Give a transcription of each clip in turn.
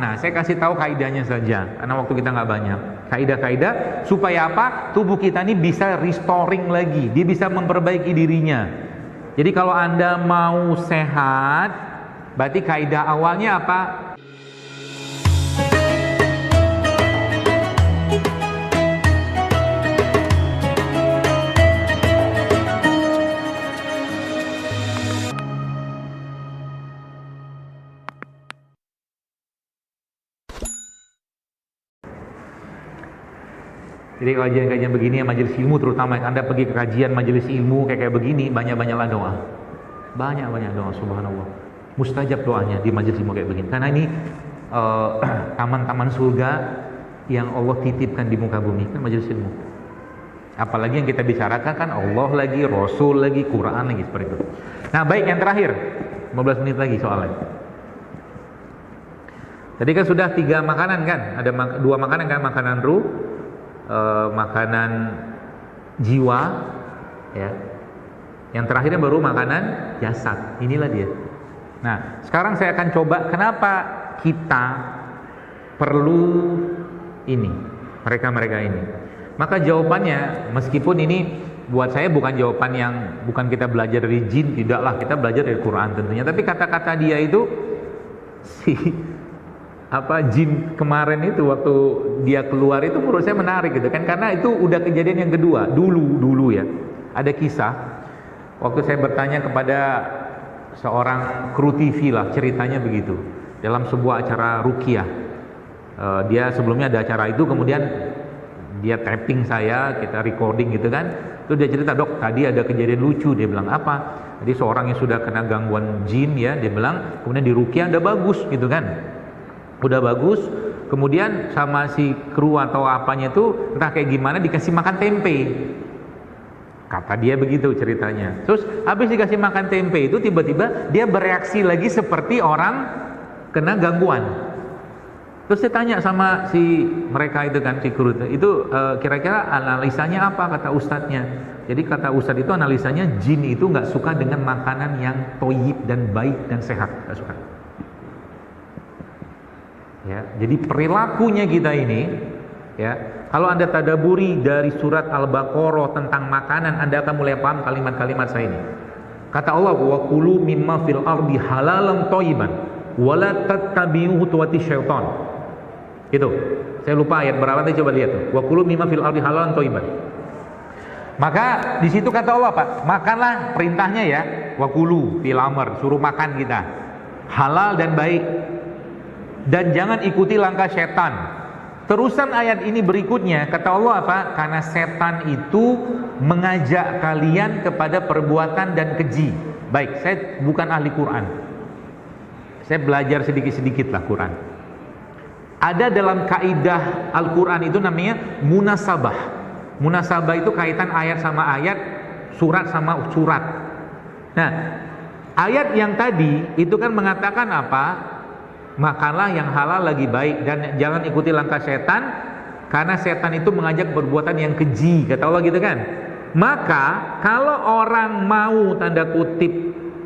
Nah, saya kasih tahu kaidahnya saja, karena waktu kita nggak banyak. Kaidah-kaidah supaya apa? Tubuh kita ini bisa restoring lagi, dia bisa memperbaiki dirinya. Jadi kalau Anda mau sehat, berarti kaidah awalnya apa? Jadi kajian-kajian begini, majelis ilmu terutama, Anda pergi ke kajian majelis ilmu kayak begini, banyak-banyaklah doa. Banyak-banyak doa, subhanallah. Mustajab doanya di majelis ilmu kayak begini. Karena ini taman-taman surga yang Allah titipkan di muka bumi, kan majelis ilmu. Apalagi yang kita bicarakan kan Allah lagi, Rasul lagi, Quran lagi, seperti itu. Nah, baik, yang terakhir 15 menit lagi soalnya. Tadi kan sudah 3 makanan kan, ada 2 makanan kan, makanan ruh, makanan jiwa, ya. Yang terakhirnya baru makanan jasad. Inilah dia. Nah, sekarang saya akan coba kenapa kita perlu ini, mereka ini. Maka jawabannya, meskipun ini buat saya bukan jawaban yang bukan kita belajar dari jin, tidaklah, kita belajar dari Quran tentunya. Tapi kata-kata dia itu jin kemarin itu waktu dia keluar itu menurut saya menarik gitu kan, karena itu udah kejadian yang kedua. Dulu ya ada kisah waktu saya bertanya kepada seorang kru TV lah, ceritanya begitu dalam sebuah acara ruqyah. Dia sebelumnya ada acara itu, kemudian dia tapping saya, kita recording gitu kan, terus dia cerita, "Dok, tadi ada kejadian lucu." Dia bilang, "Apa?" Jadi seorang yang sudah kena gangguan jin ya, dia bilang, kemudian di ruqyah udah bagus gitu kan, udah bagus, kemudian sama si kru atau apanya itu entah kayak gimana dikasih makan tempe, kata dia begitu ceritanya. Terus habis dikasih makan tempe itu tiba-tiba dia bereaksi lagi seperti orang kena gangguan. Terus saya tanya sama si mereka itu kan, si kru itu, kira-kira analisanya apa, kata ustadznya. Jadi kata ustadz itu analisanya jin itu nggak suka dengan makanan yang toyib dan baik dan sehat, nggak suka. Ya, jadi perilakunya kita ini, ya, kalau Anda tadaburi dari surat Al-Baqarah tentang makanan, Anda akan mulai paham kalimat-kalimat saya ini. Kata Allah, "Wa kulu mimma fil ardi halalan thayyiban wa la tattabi'u khutuwati syaitan." Itu. Saya lupa ayat berapa, tadi coba lihat tuh. "Wa kulu mimma fil ardi halalan thayyiban." Maka di situ kata Allah apa? Makanlah, perintahnya ya, wa kulu fil amr, suruh makan kita. Halal dan baik. Dan jangan ikuti langkah setan. Terusan ayat ini berikutnya kata Allah apa? Karena setan itu mengajak kalian kepada perbuatan dan keji. Baik, saya bukan ahli Quran, saya belajar sedikit-sedikit lah Quran. Ada dalam kaidah Al-Quran itu namanya munasabah. Munasabah itu kaitan ayat sama ayat, surat sama surat. Nah, ayat yang tadi itu kan mengatakan apa? Makanlah yang halal lagi baik dan jangan ikuti langkah setan, karena setan itu mengajak perbuatan yang keji, kata Allah gitu kan. Maka kalau orang mau tanda kutip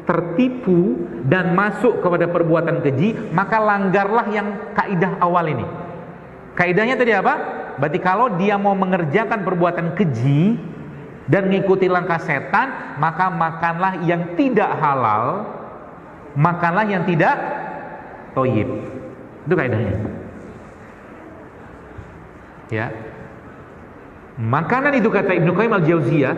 tertipu dan masuk kepada perbuatan keji, maka langgarlah yang kaidah awal ini. Kaidahnya tadi apa? Berarti kalau dia mau mengerjakan perbuatan keji dan mengikuti langkah setan, maka makanlah yang tidak halal, makanlah yang tidak toyib. Itu kaidahnya. Ya. Makanan itu kata Ibnu Qayyim Al-Jauziyah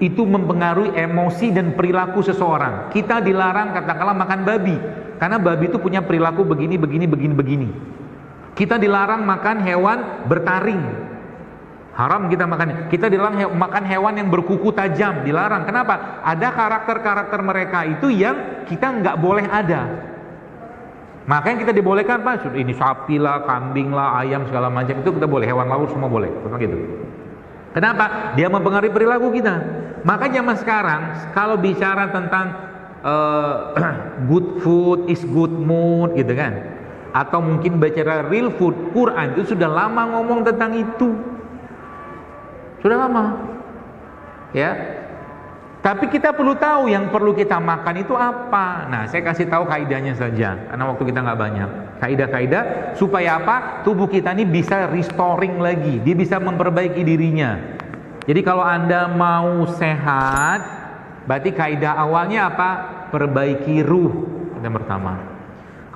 itu mempengaruhi emosi dan perilaku seseorang. Kita dilarang katakanlah makan babi, karena babi itu punya perilaku begini. Kita dilarang makan hewan bertaring. Haram kita makan. Kita dilarang makan hewan yang berkuku tajam, dilarang. Kenapa? Ada karakter-karakter mereka itu yang kita nggak boleh ada. Maka yang kita dibolehkan Pak, ini sapi lah, kambing lah, ayam segala macam itu kita boleh, hewan laut semua boleh, gitu. Kenapa? Dia mempengaruhi perilaku kita. Maka zaman sekarang kalau bicara tentang good food is good mood gitu kan, atau mungkin bicara real food, Quran itu sudah lama ngomong tentang itu, sudah lama, ya. Tapi kita perlu tahu yang perlu kita makan itu apa. Nah, saya kasih tahu kaidahnya saja, karena waktu kita nggak banyak. Kaidah-kaidah supaya apa? Tubuh kita ini bisa restoring lagi, dia bisa memperbaiki dirinya. Jadi kalau Anda mau sehat, berarti kaidah awalnya apa? Perbaiki ruh yang pertama.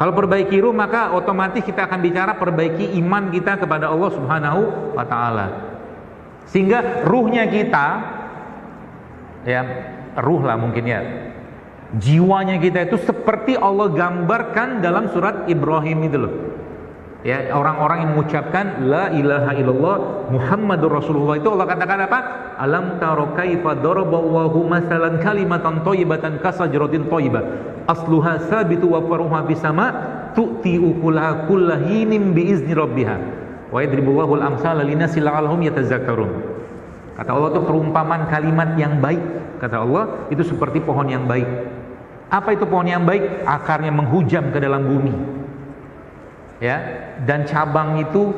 Kalau perbaiki ruh, maka otomatis kita akan bicara perbaiki iman kita kepada Allah Subhanahu wa Ta'ala. Sehingga ruhnya kita, ya, ruh lah mungkin ya, jiwanya kita itu seperti Allah gambarkan dalam surat Ibrahim itu loh. Ya, orang-orang yang mengucapkan la ilaha illallah Muhammadur Rasulullah itu Allah katakan apa? Alam taro kaifa daraballahu masalan kalimatan thayyibatan kasajratin thayyibah asluha sabitu wa faruha fis sama tu'ti ukulaha kullahinin biizni rabbiha wa yadribullahu al-amsala linasi la'allahum yatazakkarun. Kata Allah itu perumpamaan kalimat yang baik, kata Allah itu seperti pohon yang baik. Apa itu pohon yang baik? Akarnya menghujam ke dalam bumi, ya, dan cabang itu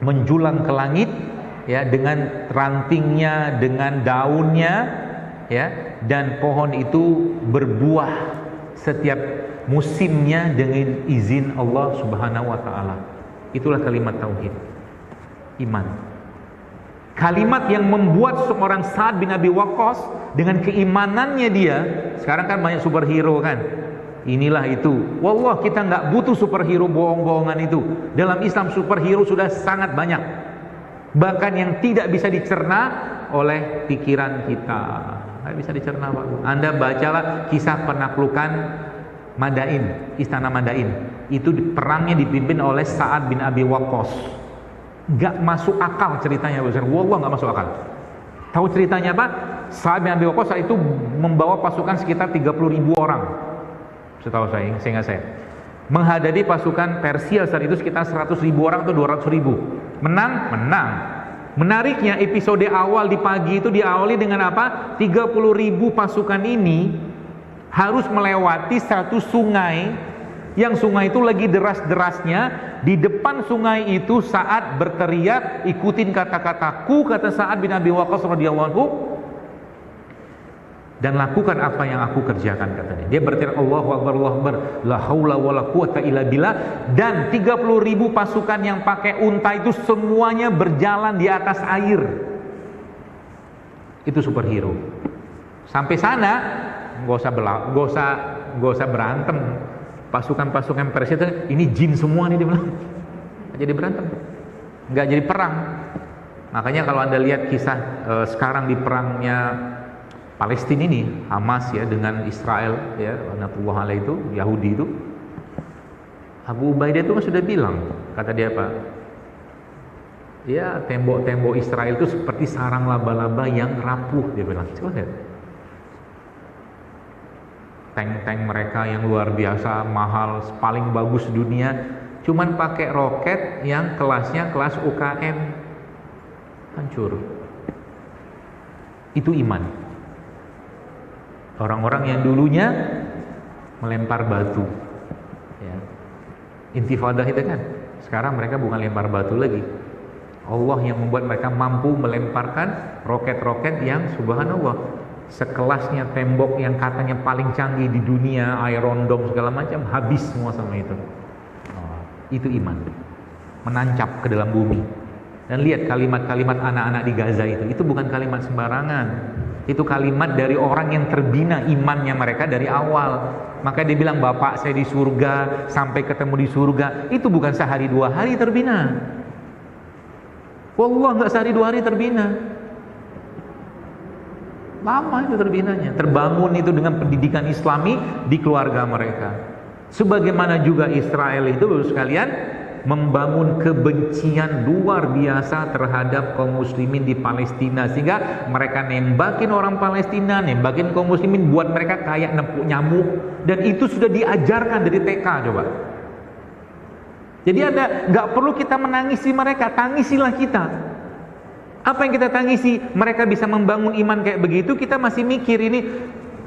menjulang ke langit, ya, dengan rantingnya, dengan daunnya, ya, dan pohon itu berbuah setiap musimnya dengan izin Allah Subhanahu wa Ta'ala. Itulah kalimat tauhid, iman. Kalimat yang membuat seorang Sa'ad bin Abi Waqqas dengan keimanannya dia, sekarang kan banyak superhero kan, inilah itu. Wallah, kita nggak butuh superhero bohong-bohongan itu. Dalam Islam superhero sudah sangat banyak, bahkan yang tidak bisa dicerna oleh pikiran kita. Nggak bisa dicerna, Pak. Anda bacalah kisah penaklukan Madain, istana Madain. Itu perangnya dipimpin oleh Sa'ad bin Abi Waqqas. Nggak masuk akal ceritanya, wallah nggak masuk akal. Tahu ceritanya apa? Sa'ad bin Abi Waqqas itu membawa pasukan sekitar 30.000 orang. Setahu saya, seingat saya, menghadapi pasukan Persia saat itu sekitar 100.000 orang atau 200.000. Menang? Menang. Menariknya episode awal di pagi itu diawali dengan apa? 30.000 pasukan ini harus melewati satu sungai, yang sungai itu lagi deras-derasnya. Di depan sungai itu Sa'ad berteriak, ikutin kata-kataku, kata Sa'ad bin Abi Waqqas radhiyallahu anhu, dan lakukan apa yang aku kerjakan, katanya. Dia berteriak Allahu Akbar, Allahu Akbar, la haula wala quwata illa billah. Dan 30.000 pasukan yang pakai unta itu semuanya berjalan di atas air. Itu superhero. Sampai sana nggak usah berantem. Pasukan-pasukan Persia itu, ini jin semua nih, dia bilang. Nggak jadi berantem, nggak jadi perang. Makanya kalau Anda lihat kisah sekarang di perangnya Palestina ini, Hamas ya dengan Israel, ya, Natullah alaih itu, Yahudi itu, Abu Ubaidah itu kan sudah bilang, kata dia apa? Ya, tembok-tembok Israel itu seperti sarang laba-laba yang rapuh, dia bilang. Coba lihat. Tank-tank mereka yang luar biasa, mahal, paling bagus dunia, cuman pakai roket yang kelasnya kelas UKM, hancur. Itu iman. Orang-orang yang dulunya melempar batu, ya. Intifadah itu kan, sekarang mereka bukan lempar batu lagi. Allah yang membuat mereka mampu melemparkan roket-roket yang subhanallah, sekelasnya tembok yang katanya paling canggih di dunia, Iron Dome segala macam, habis semua sama itu. Itu iman, menancap ke dalam bumi. Dan lihat kalimat-kalimat anak-anak di Gaza itu bukan kalimat sembarangan. Itu kalimat dari orang yang terbina imannya mereka dari awal. Maka dia bilang, bapak saya di surga, sampai ketemu di surga. Itu bukan sehari dua hari terbina. Wallah, nggak sehari dua hari terbina. Lama itu terbinanya. Terbangun itu dengan pendidikan Islami di keluarga mereka. Sebagaimana juga Israel itu, baru sekalian, membangun kebencian luar biasa terhadap kaum muslimin di Palestina, sehingga mereka nembakin orang Palestina, nembakin kaum muslimin, buat mereka kayak nempuk nyamuk. Dan itu sudah diajarkan dari TK. Coba. Jadi Anda nggak perlu kita menangisi mereka, tangisilah kita. Apa yang kita tangisi? Mereka bisa membangun iman kayak begitu, kita masih mikir ini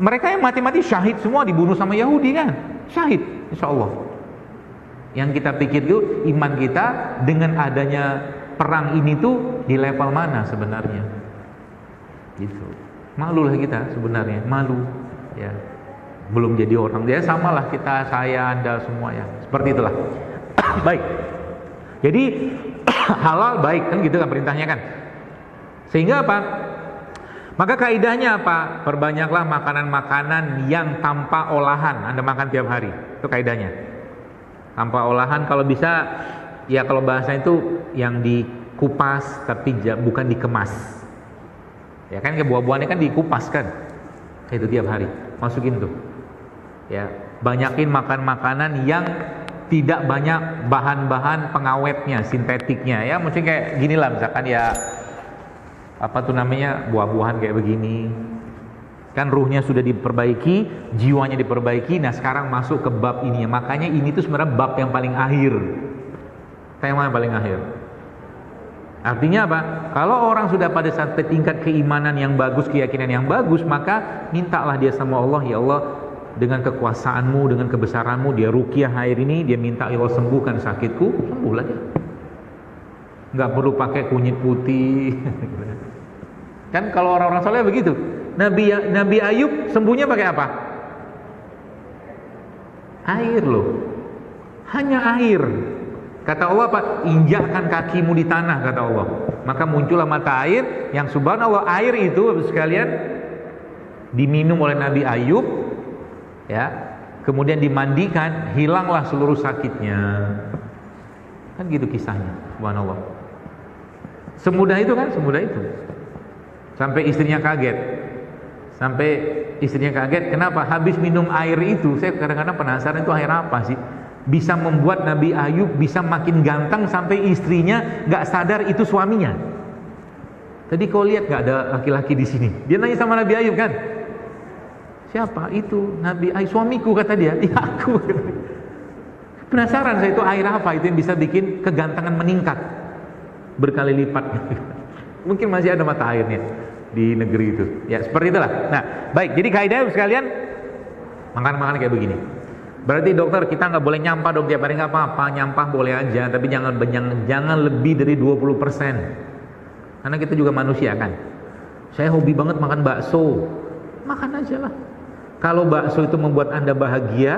mereka yang mati-mati syahid semua, dibunuh sama Yahudi kan, syahid insya Allah. Yang kita pikir itu iman kita dengan adanya perang ini tuh di level mana sebenarnya? Gitu. Malu lah kita sebenarnya, malu. Ya, belum jadi orang. Ya samalah kita, saya, Anda semua ya. Seperti itulah. Baik. Jadi halal baik kan gitu kan perintahnya kan. Sehingga apa? Maka kaidahnya apa? Perbanyaklah makanan-makanan yang tanpa olahan Anda makan tiap hari. Itu kaidahnya. Tanpa olahan, kalau bisa ya, kalau bahasa itu yang dikupas tapi bukan dikemas. Ya kan, buah-buahnya kan dikupas kan. Itu tiap hari. Masukin tuh. Ya, banyakin makan makanan yang tidak banyak bahan-bahan pengawetnya, sintetiknya ya. Mungkin kayak gini lah, misalkan ya apa tuh namanya, buah-buahan kayak begini kan, ruhnya sudah diperbaiki, jiwanya diperbaiki. Nah sekarang masuk ke bab ini, makanya ini tuh sebenarnya bab yang paling akhir, tema yang paling akhir. Artinya apa? Kalau orang sudah pada satu tingkat keimanan yang bagus, keyakinan yang bagus, maka mintalah dia sama Allah, ya Allah, dengan kekuasaanmu, dengan kebesaranmu, dia ruqyah air ini, dia minta ya Allah sembuhkan sakitku, sembuh lagi. Nggak perlu pakai kunyit putih. Kan kalau orang-orang soleh begitu. Nabi Ayub sembuhnya pakai apa? Air loh. Hanya air. Kata Allah apa? Injakkan kakimu di tanah, kata Allah. Maka muncullah mata air yang subhanallah, air itu sekalian diminum oleh Nabi Ayub, ya. Kemudian dimandikan, hilanglah seluruh sakitnya. Kan gitu kisahnya, subhanallah. Semudah itu kan, semudah itu. Sampai istrinya kaget. Kenapa? Habis minum air itu, saya kadang-kadang penasaran itu air apa sih? Bisa membuat Nabi Ayub bisa makin ganteng sampai istrinya nggak sadar itu suaminya. Tadi kau lihat nggak ada laki-laki di sini? Dia nanya sama Nabi Ayub kan? Siapa? Itu Nabi Ayub, suamiku, kata dia. Ya aku. Penasaran saya, itu air apa itu yang bisa bikin kegantengan meningkat berkali lipat. Mungkin masih ada mata airnya di negeri itu. Ya seperti itulah. Nah baik, jadi kaidah sekalian, makan kayak begini. Berarti dokter, kita nggak boleh nyampah dong tiap hari. Nggak apa-apa, nyampah boleh aja, tapi jangan lebih dari 20%. Karena kita juga manusia kan. Saya hobi banget makan bakso, makan aja lah. Kalau bakso itu membuat Anda bahagia,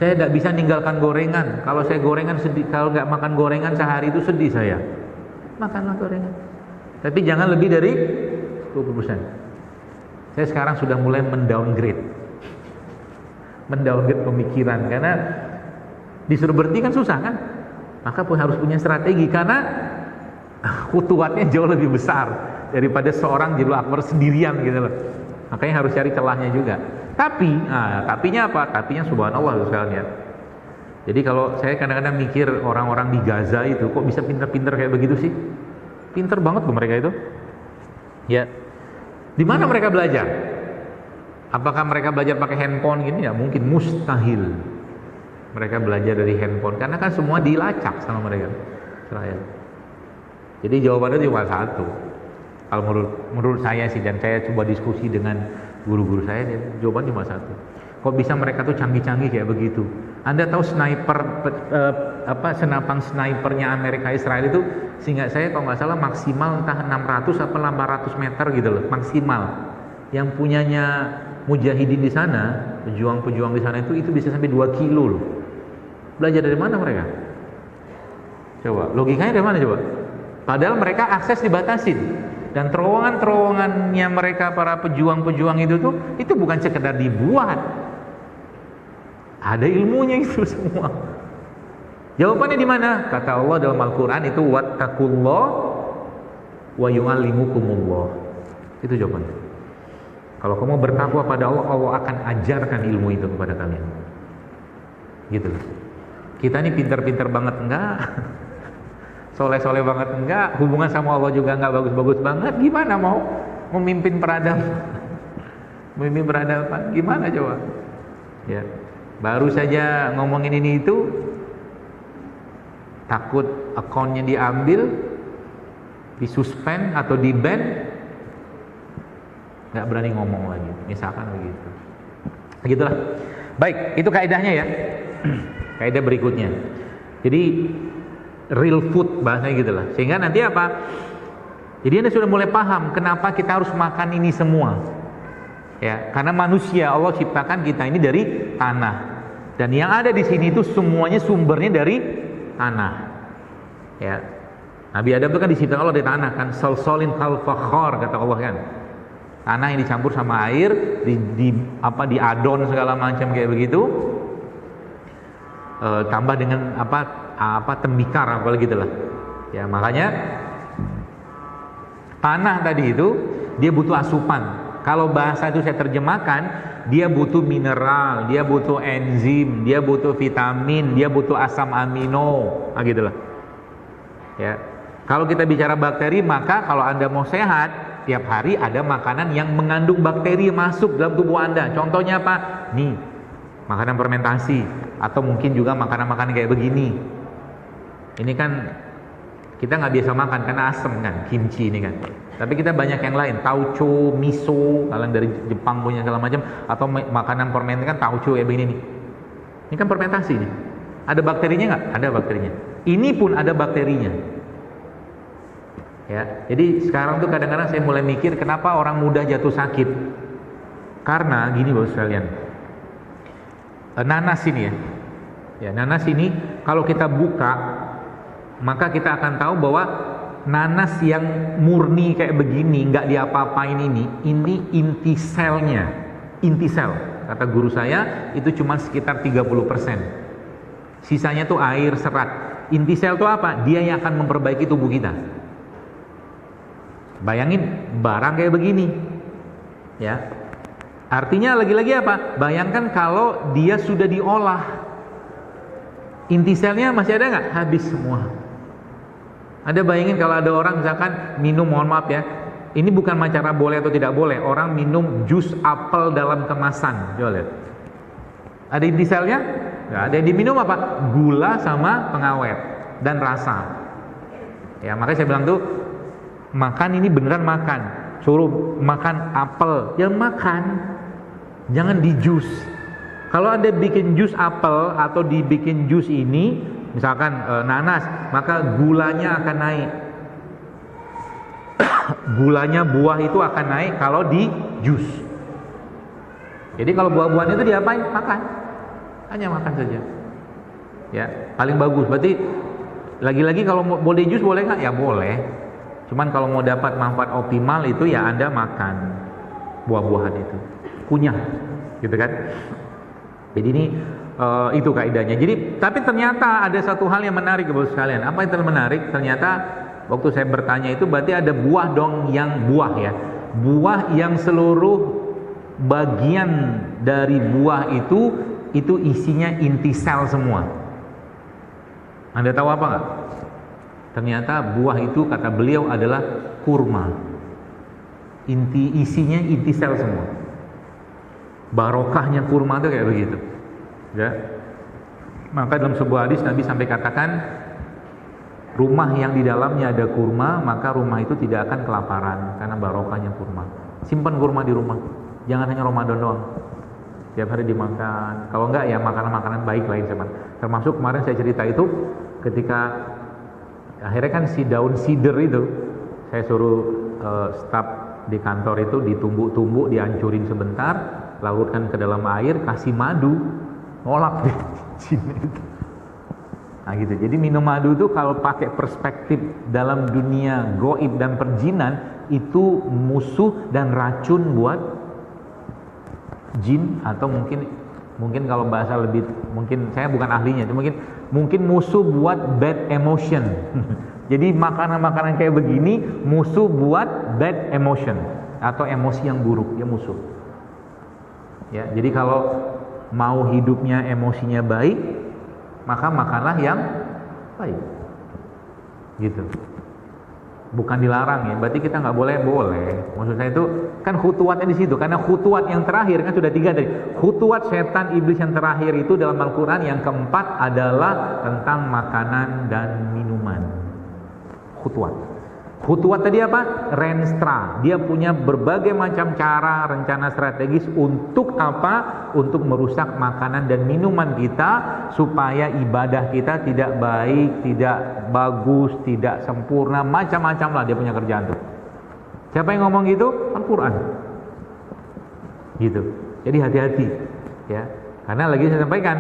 saya tidak bisa ninggalkan gorengan. Kalau saya gorengan sedih, kalau nggak makan gorengan sehari itu sedih saya. Makanlah gorengan, tapi jangan lebih dari 20%. Saya sekarang sudah mulai mendowngrade pemikiran, karena disuruh berhenti kan susah kan. Maka pun harus punya strategi, karena khutuatnya jauh lebih besar daripada seorang Jilul Akbar sendirian gitu loh. Makanya harus cari celahnya juga. Tapinya apa? Tapinya subhanallah sekalian. Jadi kalau saya kadang-kadang mikir orang-orang di Gaza itu kok bisa pinter-pinter kayak begitu sih? Pinter banget tuh mereka itu. Ya. Di mana mereka belajar? Apakah mereka belajar pakai handphone gini? Ya mungkin, mustahil. Mereka belajar dari handphone karena kan semua dilacak sama mereka, Israel. Jadi jawabannya cuma satu. Kalau menurut saya sih, dan saya coba diskusi dengan guru-guru saya, jawaban cuma satu. Kok bisa mereka tuh canggih-canggih kayak begitu? Anda tahu senapang snipernya Amerika Israel itu, sehingga saya kalau nggak salah maksimal entah 600 atau 800 meter gitu loh, maksimal. Yang punyanya mujahidin di sana, pejuang-pejuang di sana itu bisa sampai 2 kilo loh. Belajar dari mana mereka? Coba, logikanya dari mana coba? Padahal mereka akses dibatasin. Dan terowongan-terowongannya mereka, para pejuang-pejuang itu bukan sekedar dibuat. Ada ilmunya itu semua. Jawabannya di mana? Kata Allah dalam Al-Qur'an itu, wattaqullah wa yu'allimukumullah. Itu jawabannya. Kalau kamu bertakwa pada Allah, Allah akan ajarkan ilmu itu kepada kalian. Gitu. Kita ini pintar-pintar banget enggak? Soleh-soleh banget enggak? Hubungan sama Allah juga enggak bagus-bagus banget. Gimana mau memimpin peradaban? Memimpin peradaban gimana coba? Ya. Baru saja ngomongin ini itu, takut akunnya diambil, disuspend atau di-ban, nggak berani ngomong lagi, misalkan begitu. Begitulah. Baik, itu kaidahnya ya. Kaidah berikutnya. Jadi real food bahasanya gitulah. Sehingga nanti apa? Jadi Anda sudah mulai paham kenapa kita harus makan ini semua. Ya, karena manusia Allah ciptakan kita ini dari tanah. Dan yang ada di sini itu semuanya sumbernya dari tanah. Ya. Nabi Adam itu kan diciptakan Allah dari tanah kan, salsalin kal fakhar kata Allah kan. Tanah yang dicampur sama air, diadon segala macam kayak begitu. Tambah dengan tembikar apa gitulah. Ya, makanya tanah tadi itu dia butuh asupan. Kalau bahasa itu saya terjemahkan, dia butuh mineral, dia butuh enzim, dia butuh vitamin, dia butuh asam amino, gitulah. Ya. Kalau kita bicara bakteri, maka kalau Anda mau sehat, tiap hari ada makanan yang mengandung bakteri masuk dalam tubuh Anda. Contohnya apa? Nih, makanan fermentasi, atau mungkin juga makanan-makanan kayak begini. Ini kan kita nggak biasa makan karena asam kan, kimchi ini kan. Tapi kita banyak yang lain, tauco, miso, kalian dari Jepang punya segala macam, atau makanan fermentasi kan tauco kayak begini nih. Ini kan fermentasi nih. Ada bakterinya nggak? Ada bakterinya. Ini pun ada bakterinya. Ya, jadi sekarang tuh kadang-kadang saya mulai mikir kenapa orang mudah jatuh sakit. Karena gini Bapak sekalian. Nanas ini ya. Ya, nanas ini kalau kita buka maka kita akan tahu bahwa nanas yang murni kayak begini, nggak diapa-apain ini inti selnya, inti sel. Kata guru saya itu cuma sekitar 30%. Sisanya tuh air, serat. Inti sel itu apa? Dia yang akan memperbaiki tubuh kita. Bayangin barang kayak begini, ya. Artinya lagi-lagi apa? Bayangkan kalau dia sudah diolah, inti selnya masih ada nggak? Habis semua. Ada bayangin kalau ada orang misalkan minum, mohon maaf ya, ini bukan masalah boleh atau tidak boleh. Orang minum jus apel dalam kemasan, coba lihat. Ada inti selnya? Nggak ada. Yang diminum apa? Gula sama pengawet dan rasa. Ya makanya saya bilang tuh, makan ini beneran makan. Suruh makan apel, ya makan. Jangan di jus. Kalau Anda bikin jus apel atau dibikin jus ini, misalkan nanas, maka gulanya akan naik. Gulanya buah itu akan naik kalau di jus. Jadi kalau buah-buahan itu diapain? Makan. Hanya makan saja. Ya, paling bagus. Berarti lagi-lagi kalau mau di jus boleh nggak? Ya boleh. Cuman kalau mau dapat manfaat optimal itu ya Anda makan buah-buahan itu. Kunyah, gitu kan? Jadi ini itu kaidahnya. Jadi tapi ternyata ada satu hal yang menarik Bapak sekalian. Apa yang menarik? Ternyata waktu saya bertanya itu berarti ada buah dong yang buah ya. Buah yang seluruh bagian dari buah itu isinya inti sel semua. Anda tahu apa nggak? Ternyata buah itu kata beliau adalah kurma. Isinya inti sel semua. Barokahnya kurma itu kayak begitu. Ya. Maka dalam sebuah hadis Nabi sampai katakan, rumah yang di dalamnya ada kurma, maka rumah itu tidak akan kelaparan karena barokahnya kurma. Simpan kurma di rumah. Jangan hanya Ramadan doang. Tiap hari dimakan. Kalau enggak ya makanan-makanan baik lain sama. Termasuk kemarin saya cerita itu ketika akhirnya kan si daun sider itu saya suruh staf di kantor itu ditumbuk-tumbuk, dihancurin sebentar, larutkan ke dalam air, kasih madu, nolak deh jin itu. Nah gitu. Jadi minum madu itu kalau pakai perspektif dalam dunia goib dan perjinan itu musuh dan racun buat jin, atau mungkin kalau bahasa lebih, mungkin saya bukan ahlinya, mungkin musuh buat bad emotion. Jadi makanan-makanan kayak begini musuh buat bad emotion atau emosi yang buruk, ya musuh. Ya, jadi kalau mau hidupnya emosinya baik, maka makanlah yang baik. Gitu. Bukan dilarang ya, berarti kita nggak boleh. Maksud saya itu kan khutuwatnya di situ, karena khutuwat yang terakhir kan sudah 3 tadi. Khutuwat setan iblis yang terakhir itu dalam Al-Quran yang keempat adalah tentang makanan dan minuman. Khutuwat tadi apa? Renstra. Dia punya berbagai macam cara, rencana strategis untuk apa? Untuk merusak makanan dan minuman kita supaya ibadah kita tidak baik, tidak bagus, tidak sempurna, macam-macam lah dia punya kerjaan tuh. Siapa yang ngomong gitu? Al-Quran. Gitu. Jadi hati-hati, ya. Karena lagi saya sampaikan,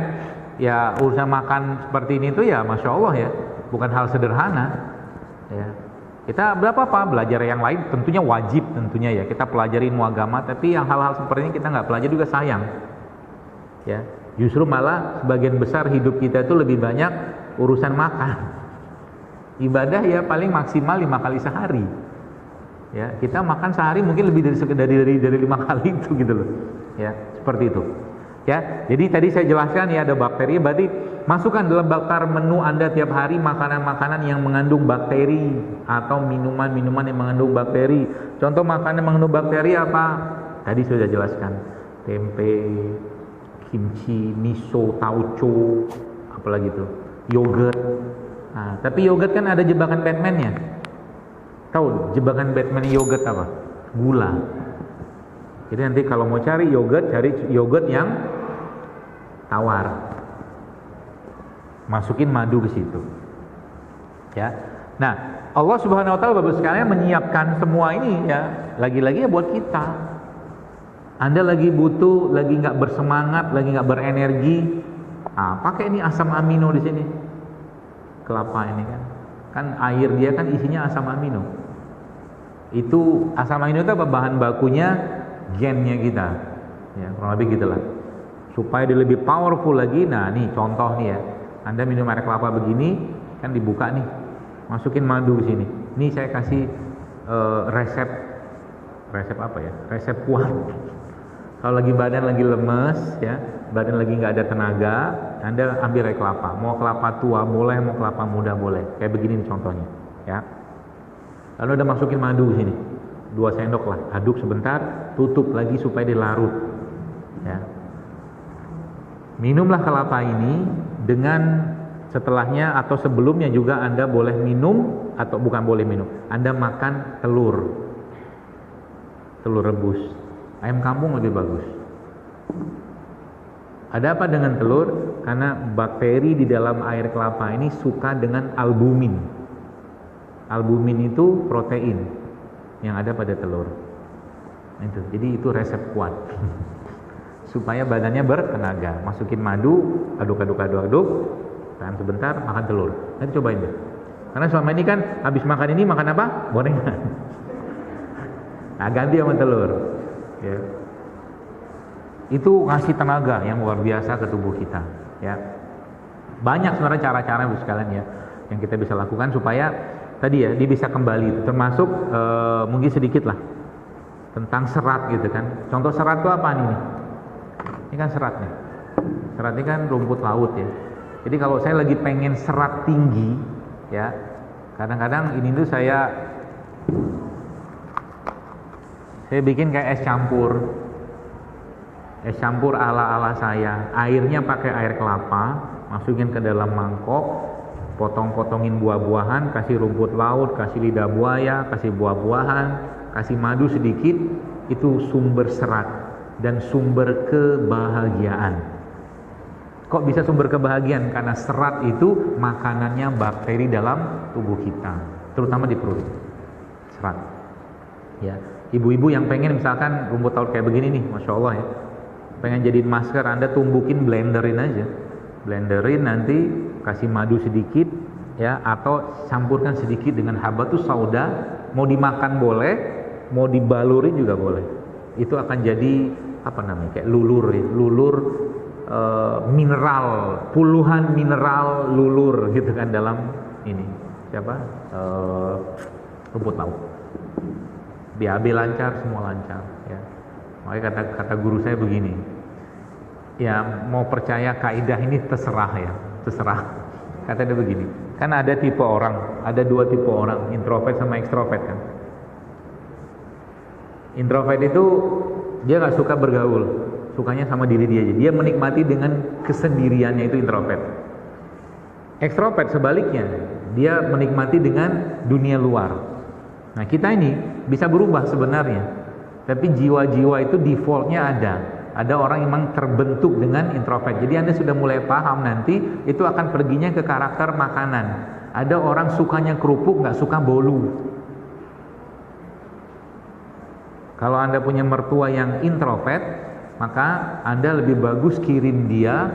ya urusan makan seperti ini tuh ya, masya Allah ya, bukan hal sederhana. Ya. Kita belajar yang lain, tentunya wajib tentunya ya. Kita pelajari ilmu agama, tapi yang hal-hal seperti ini kita nggak pelajari juga sayang. Ya. Justru malah sebagian besar hidup kita itu lebih banyak urusan makan. Ibadah ya paling maksimal 5 kali sehari. Ya, kita makan sehari mungkin lebih dari 5 kali itu gitu loh. Ya, seperti itu. Ya, jadi tadi saya jelaskan ya ada bakteri, berarti masukkan dalam daftar menu Anda tiap hari makanan-makanan yang mengandung bakteri atau minuman-minuman yang mengandung bakteri. Contoh makanan yang mengandung bakteri apa? Tadi sudah jelaskan. Tempe, kimchi, miso, tauco, apalagi itu, yogurt. Nah, tapi yogurt kan ada jebakan Batman-nya. Tahu jebakan Batman yogurt apa? Gula. Jadi nanti kalau mau cari yogurt yang tawar. Masukin madu ke situ. Ya. Nah, Allah Subhanahu wa taala Bapak sekalian menyiapkan semua ini ya, lagi-lagi ya buat kita. Anda lagi butuh, lagi nggak bersemangat, lagi nggak berenergi, pakai ini asam amino di sini. Kelapa ini kan air dia kan isinya asam amino. Itu asam amino itu apa? Bahan bakunya gennya kita. Ya, kurang lebih gitulah. Supaya dia lebih powerful lagi. Nah, nih contoh nih ya. Anda minum air kelapa begini, kan dibuka nih. Masukin madu di sini. Nih saya kasih resep apa ya? Resep kuat. Kalau lagi badan lagi lemes ya, badan lagi nggak ada tenaga, Anda ambil air kelapa. Mau kelapa tua boleh, mau kelapa muda boleh. Kayak begini nih contohnya, ya. Lalu Anda masukin madu di sini. 2 sendok lah, aduk sebentar, tutup lagi supaya dia larut. Ya. Minumlah kelapa ini dengan setelahnya atau sebelumnya juga Anda boleh minum atau bukan boleh minum. Anda makan telur rebus. Ayam kampung lebih bagus. Ada apa dengan telur? Karena bakteri di dalam air kelapa ini suka dengan albumin. Albumin itu protein yang ada pada telur. Itu. Jadi itu resep kuat. Supaya badannya bertenaga. Masukin madu, aduk, tahan sebentar, makan telur. Nanti cobain deh. Karena selama ini kan habis makan ini makan apa? Gorengan. Nah, ganti sama telur. Ya. Itu ngasih tenaga yang luar biasa ke tubuh kita. Ya. Banyak sebenarnya cara-cara sekalian ya yang kita bisa lakukan supaya tadi ya dia bisa kembali. Termasuk mungkin sedikit lah tentang serat gitu kan. Contoh serat itu apa nih? Ini kan serat nih. Serat ini kan rumput laut ya. Jadi kalau saya lagi pengen serat tinggi ya, kadang-kadang ini tuh saya bikin kayak es campur ala saya. Airnya pakai air kelapa, masukin ke dalam mangkok, potong-potongin buah-buahan, kasih rumput laut, kasih lidah buaya, kasih buah-buahan, kasih madu sedikit. Itu sumber serat dan sumber kebahagiaan. Kok bisa sumber kebahagiaan? Karena serat itu makanannya bakteri dalam tubuh kita, terutama di perut. Serat. Ya. Ibu-ibu yang pengen misalkan rumput laut kayak begini nih, masya Allah ya, pengen jadiin masker, Anda tumbukin, blenderin aja, blenderin nanti kasih madu sedikit ya, atau campurkan sedikit dengan habatus sauda, mau dimakan boleh, mau dibalurin juga boleh. Itu akan jadi apa namanya, kayak lulur ya, mineral, puluhan mineral lulur gitu kan dalam ini rumput laut. BAB lancar, semua lancar ya. Makanya kata guru saya begini, ya mau percaya kaidah ini terserah ya, terserah. Kata dia begini, kan ada tipe orang, ada 2 tipe orang, introvert sama ekstrovert kan. Introvert itu dia nggak suka bergaul, sukanya sama diri dia aja. Dia menikmati dengan kesendiriannya, itu introvert. Ekstrovert sebaliknya, dia menikmati dengan dunia luar. Nah, kita ini bisa berubah sebenarnya, tapi jiwa-jiwa itu defaultnya ada. Ada orang yang memang terbentuk dengan introvert. Jadi Anda sudah mulai paham nanti itu akan perginya ke karakter makanan. Ada orang sukanya kerupuk, nggak suka bolu. Kalau Anda punya mertua yang introvert, maka Anda lebih bagus kirim dia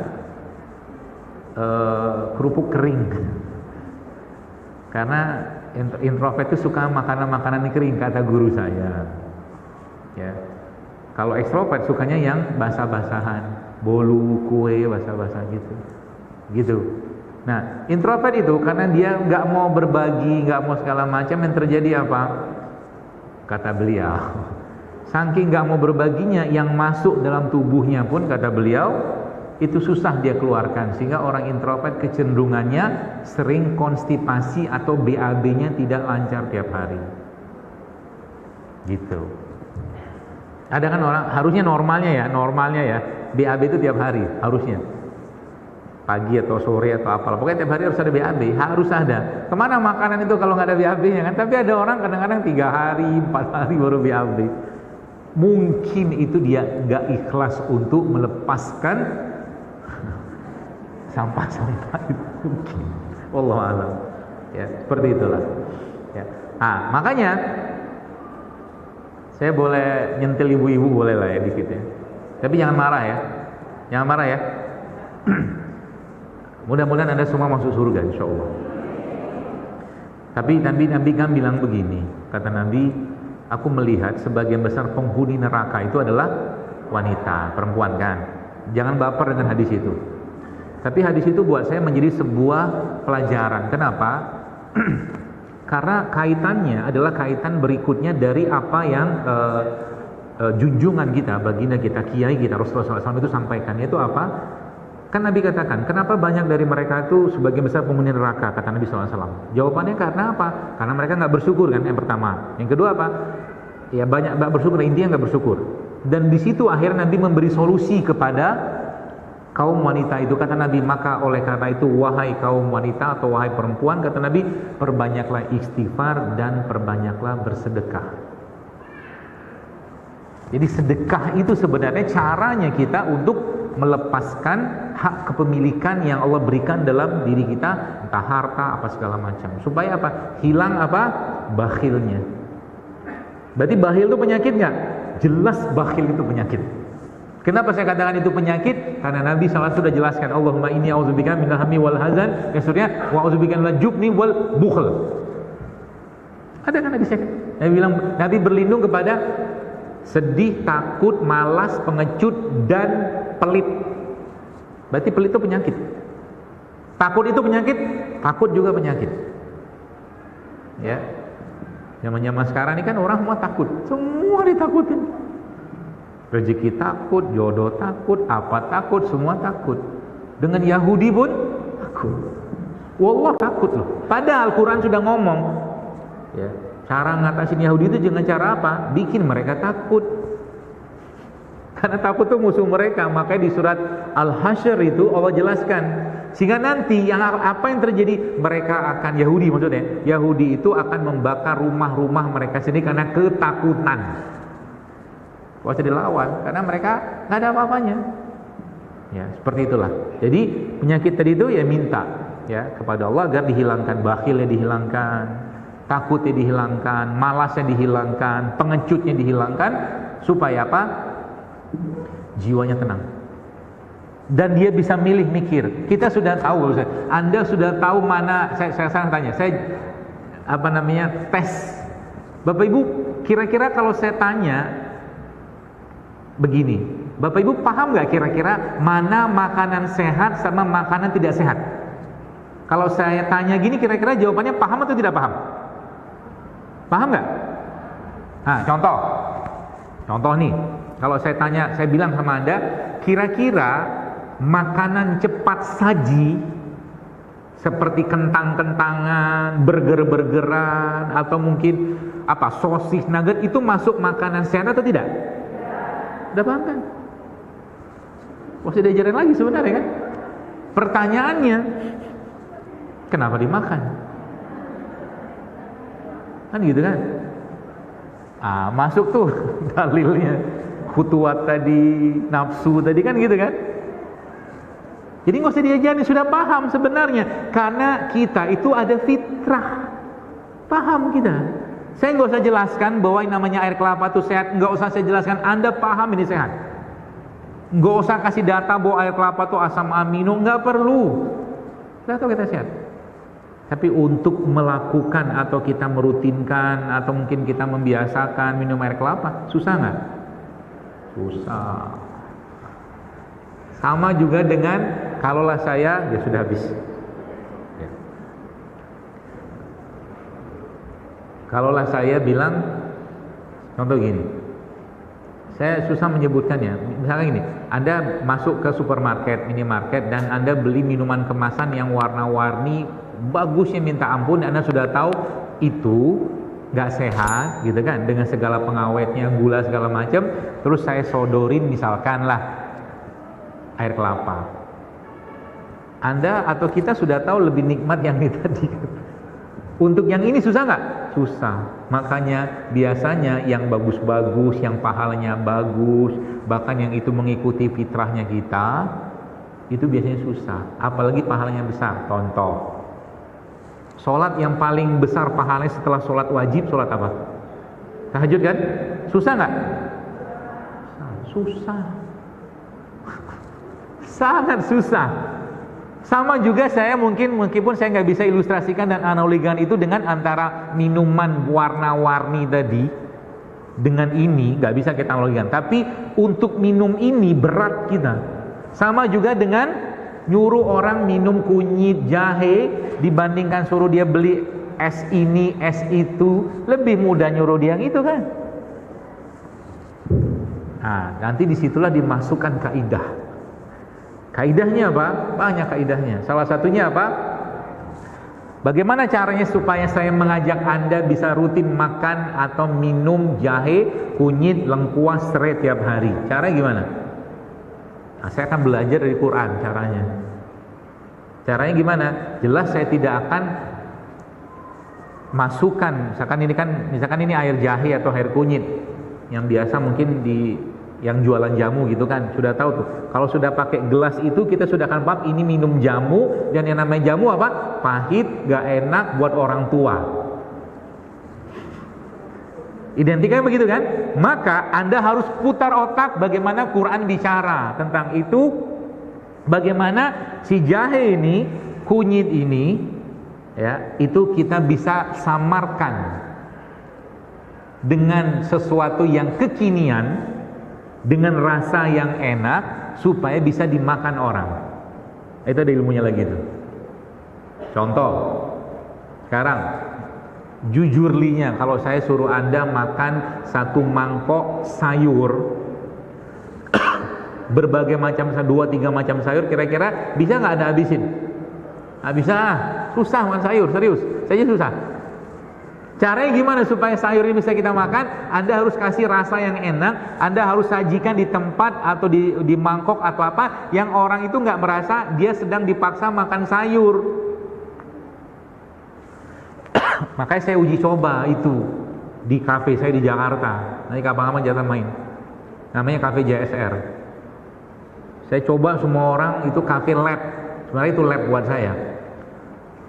kerupuk kering. Karena introvert itu suka makanan-makanan kering, kata guru saya. Ya. Kalau ekstrovert sukanya yang basah-basahan, bolu, kue, basah-basah gitu. Gitu. Nah, introvert itu karena dia nggak mau berbagi, nggak mau segala macam, yang terjadi apa? Kata beliau, saking nggak mau berbaginya, yang masuk dalam tubuhnya pun, kata beliau, itu susah dia keluarkan. Sehingga orang introvert kecenderungannya sering konstipasi atau BAB-nya tidak lancar tiap hari. Gitu. Ada kan orang, harusnya normalnya ya, BAB itu tiap hari, harusnya. Pagi atau sore atau apalah, pokoknya tiap hari harus ada BAB, harus ada. Kemana makanan itu kalau nggak ada BAB-nya kan? Tapi ada orang kadang-kadang 3 hari, 4 hari baru BAB. Mungkin itu dia nggak ikhlas untuk melepaskan sampah-sampah itu, mungkin. Wallahu a'lam. Ya, seperti itulah. Ya. Makanya saya boleh nyentil ibu-ibu, boleh lah ya dikit ya. Tapi jangan marah ya. Jangan marah ya. Mudah-mudahan Anda semua masuk surga insyaallah. Tapi Nabi kan bilang begini, kata Nabi, aku melihat sebagian besar penghuni neraka itu adalah wanita, perempuan kan. Jangan baper dengan hadis itu. Tapi hadis itu buat saya menjadi sebuah pelajaran. Kenapa? Karena kaitannya adalah kaitan berikutnya dari apa yang junjungan kita, baginda kita, kiai kita, Rasulullah SAW itu sampaikan. Yaitu apa? Kan Nabi katakan, kenapa banyak dari mereka itu sebagian besar penghuni neraka, kata Nabi SAW. Jawabannya karena apa? Karena mereka nggak bersyukur kan, yang pertama. Yang kedua apa? Ya banyak nggak bersyukur, intinya nggak bersyukur. Dan di situ akhirnya Nabi memberi solusi kepada kaum wanita itu, kata Nabi, maka oleh karena itu wahai kaum wanita atau wahai perempuan, kata Nabi, perbanyaklah istighfar dan perbanyaklah bersedekah. Jadi sedekah itu sebenarnya caranya kita untuk melepaskan hak kepemilikan yang Allah berikan dalam diri kita, entah harta apa segala macam. Supaya apa? Hilang apa? Bakhilnya. Berarti bakhil itu penyakit nggak? Jelas bakhil itu penyakit. Kenapa saya katakan itu penyakit? Karena Nabi SAW sudah jelaskan, Allahumma inni a'udzubika minal hammi wal hazan, yang surya wa a'udzubika minal jubni wal bukhl. Ada kan Nabi bilang, Nabi berlindung kepada sedih, takut, malas, pengecut, dan pelit. Berarti pelit itu penyakit. Takut itu penyakit, takut juga penyakit. Ya. Zaman-zaman sekarang ini kan orang semua takut. Semua ditakutin. Rezeki takut, jodoh takut, apa takut, semua takut. Dengan Yahudi pun takut. Wallah takut loh. Padahal Al-Quran sudah ngomong, ya, cara ngatasin Yahudi itu dengan cara apa? Bikin mereka takut. Karena takut itu musuh mereka. Makanya di surat Al-Hasyr itu Allah jelaskan, sehingga nanti yang apa yang terjadi, mereka akan, Yahudi maksudnya, Yahudi itu akan membakar rumah-rumah mereka sendiri karena ketakutan. Gak usah dilawan karena mereka nggak ada apa-apanya. Ya, seperti itulah. Jadi penyakit tadi itu ya minta ya kepada Allah agar dihilangkan, bakhilnya dihilangkan, takutnya dihilangkan, malasnya dihilangkan, pengecutnya dihilangkan, supaya apa? Jiwanya tenang. Dan dia bisa milih mikir. Kita sudah tahu, Anda sudah tahu mana, saya tanya, tes. Bapak Ibu, kira-kira kalau saya tanya begini, Bapak Ibu paham nggak kira-kira mana makanan sehat sama makanan tidak sehat? Kalau saya tanya gini, kira-kira jawabannya paham atau tidak paham? Paham nggak? Nah, contoh nih, kalau saya tanya, saya bilang sama Anda, kira-kira makanan cepat saji seperti kentang-kentangan, burger-burgeran, atau mungkin apa, sosis, nugget, itu masuk makanan sehat atau tidak? Udah paham kan? Masih diajarin lagi sebenarnya kan? Pertanyaannya, kenapa dimakan? Kan gitu kan? Masuk tuh dalilnya, khutuwat tadi, nafsu tadi, kan gitu kan? Jadi nggak usah diajarin, sudah paham sebenarnya. Karena kita itu ada fitrah, paham kita. Saya nggak usah jelaskan bahwa yang namanya air kelapa itu sehat, nggak usah saya jelaskan, Anda paham ini sehat. Nggak usah kasih data bahwa air kelapa itu asam amino, nggak perlu. Kita tahu kita sehat. Tapi untuk melakukan atau kita merutinkan atau mungkin kita membiasakan minum air kelapa, susah nggak? Susah. Sama juga dengan kalaulah saya, ya sudah habis. Ya. Kalaulah saya bilang, contoh gini, saya susah menyebutkannya. Misalnya gini, Anda masuk ke supermarket, minimarket, dan Anda beli minuman kemasan yang warna-warni, bagusnya minta ampun, Anda sudah tahu itu nggak sehat, gitu kan? Dengan segala pengawetnya, gula segala macam. Terus saya sodorin misalkan lah air kelapa. Anda atau kita sudah tahu lebih nikmat yang ini tadi. Untuk yang ini susah nggak? Susah. Makanya biasanya yang bagus-bagus, yang pahalanya bagus, bahkan yang itu mengikuti fitrahnya kita, itu biasanya susah. Apalagi pahalanya besar. Contoh, sholat yang paling besar pahalanya setelah sholat wajib, sholat apa? Tahajud kan? Susah nggak? Susah. Sangat susah. Sama juga saya meskipun saya nggak bisa ilustrasikan dan analogikan itu dengan antara minuman warna-warni tadi dengan ini nggak bisa kita analogikan. Tapi untuk minum ini berat kita. Sama juga dengan nyuruh orang minum kunyit jahe dibandingkan suruh dia beli es ini es itu, lebih mudah nyuruh dia yang itu kan. Nah, nanti disitulah dimasukkan kaidah. Kaidahnya apa? Banyak kaidahnya. Salah satunya apa? Bagaimana caranya supaya saya mengajak Anda bisa rutin makan atau minum jahe, kunyit, lengkuas, serai tiap hari? Caranya gimana? Nah, saya akan belajar dari Quran caranya. Caranya gimana? Jelas saya tidak akan masukkan, misalkan ini air jahe atau air kunyit yang biasa mungkin yang jualan jamu gitu kan, sudah tahu tuh. Kalau sudah pakai gelas itu kita sudah akan paham ini minum jamu, dan yang namanya jamu apa? Pahit, gak enak buat orang tua. Identiknya begitu kan? Maka Anda harus putar otak bagaimana Quran bicara tentang itu, bagaimana si jahe ini, kunyit ini, ya, itu kita bisa samarkan dengan sesuatu yang kekinian, dengan rasa yang enak supaya bisa dimakan orang. Itu ada ilmunya lagi tuh. Contoh, sekarang jujurlinya kalau saya suruh Anda makan satu mangkok sayur berbagai macam, 2-3 macam sayur, kira-kira bisa nggak Anda habisin? Nggak bisa, susah makan sayur, serius, saya susah. Caranya gimana supaya sayur ini bisa kita makan? Anda harus kasih rasa yang enak, Anda harus sajikan di tempat atau di mangkok atau apa yang orang itu nggak merasa dia sedang dipaksa makan sayur. Makanya saya uji coba itu di kafe saya di Jakarta. Nanti kapan-kapan jatah main. Namanya kafe JSR. Saya coba semua orang itu kafe lab. Sebenarnya itu lab buat saya.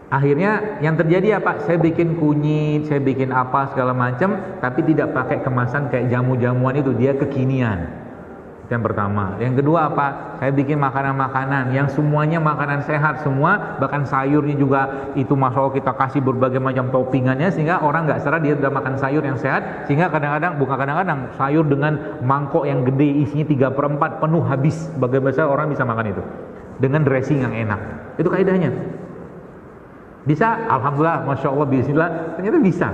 Akhirnya yang terjadi apa? Saya bikin kunyit, saya bikin apa segala macam, tapi tidak pakai kemasan kayak jamu-jamuan itu, dia kekinian. Yang pertama. Yang kedua apa? Saya bikin makanan-makanan yang semuanya makanan sehat semua, bahkan sayurnya juga itu masya Allah kita kasih berbagai macam toppingannya sehingga orang nggak serah dia sudah makan sayur yang sehat, sehingga kadang-kadang, bukan kadang-kadang, sayur dengan mangkok yang gede isinya 3/4 penuh habis. Bagaimana orang bisa makan itu? Dengan dressing yang enak. Itu kaidahnya. Bisa? Alhamdulillah, Masya Allah, bismillah, ternyata bisa.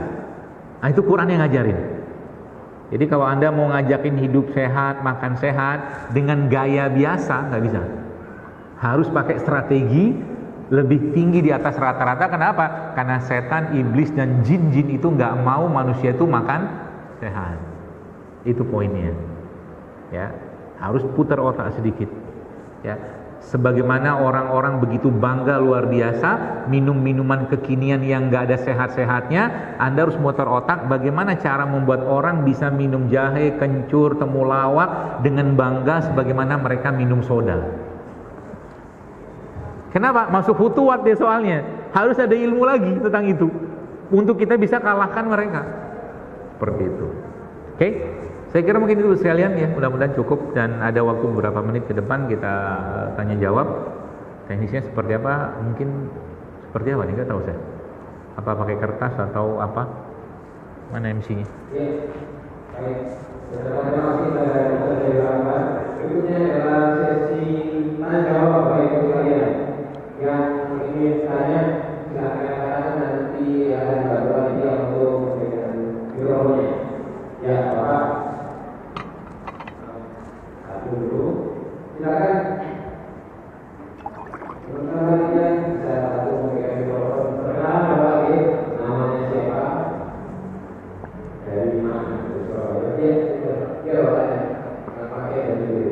Nah itu Quran yang ngajarin. Jadi kalau Anda mau ngajakin hidup sehat, makan sehat dengan gaya biasa, nggak bisa. Harus pakai strategi lebih tinggi di atas rata-rata. Kenapa? Karena setan, iblis, dan jin-jin itu nggak mau manusia itu makan sehat. Itu poinnya. Ya, harus putar otak sedikit. Ya. Sebagaimana orang-orang begitu bangga luar biasa minum minuman kekinian yang gak ada sehat-sehatnya, Anda harus muter otak bagaimana cara membuat orang bisa minum jahe, kencur, temulawak dengan bangga sebagaimana mereka minum soda. Kenapa? Masuk futuwat dia soalnya. Harus ada ilmu lagi tentang itu untuk kita bisa kalahkan mereka. Seperti itu. Oke, saya kira mungkin itu sekalian ya, mudah-mudahan cukup dan ada waktu beberapa menit ke depan kita tanya jawab. Teknisnya seperti apa? Mungkin seperti apa nih? Nggak tahu saya. Apa pakai kertas atau apa? Mana MC-nya? Ya, baik. Terima kasih Dr. Dewan. Berikutnya adalah sesi tanya jawab Bapak Ibu sekalian. Yang ingin tanya silakan katakan, nanti ada bantuan ini untuk memberikan mikrofonnya. Ya, Bapak. Satu dulu. Silakan. Pertama kali bisa satu memberikan mikrofon. Perkenalan Bapak ini namanya siapa? Dari mana? Surabaya. Ya, Bapak. Pakai dari dulu.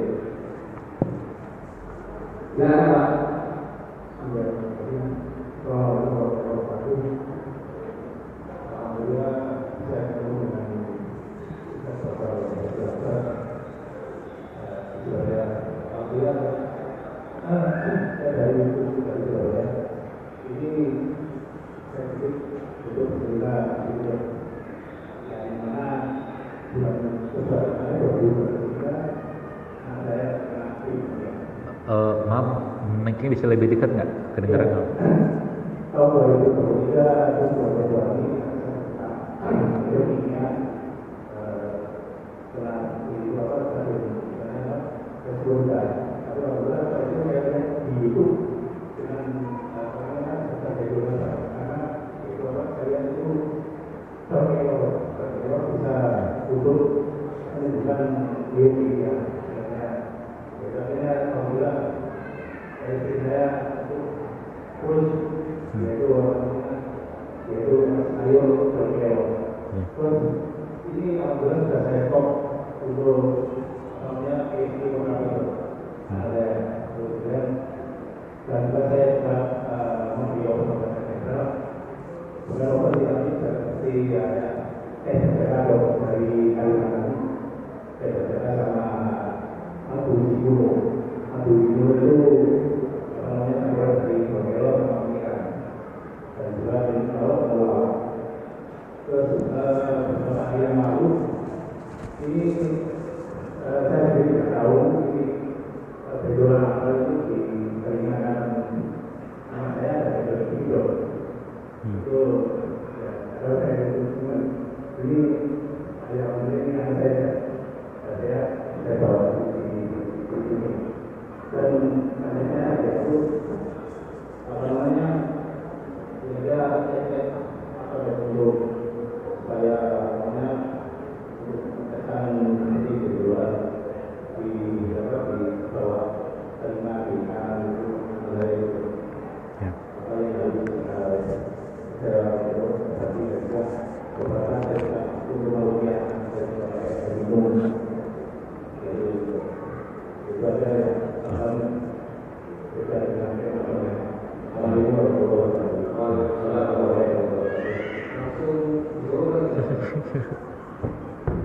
Silakan, Pak. Maaf, mungkin bisa lebih dekat nggak kedengaran?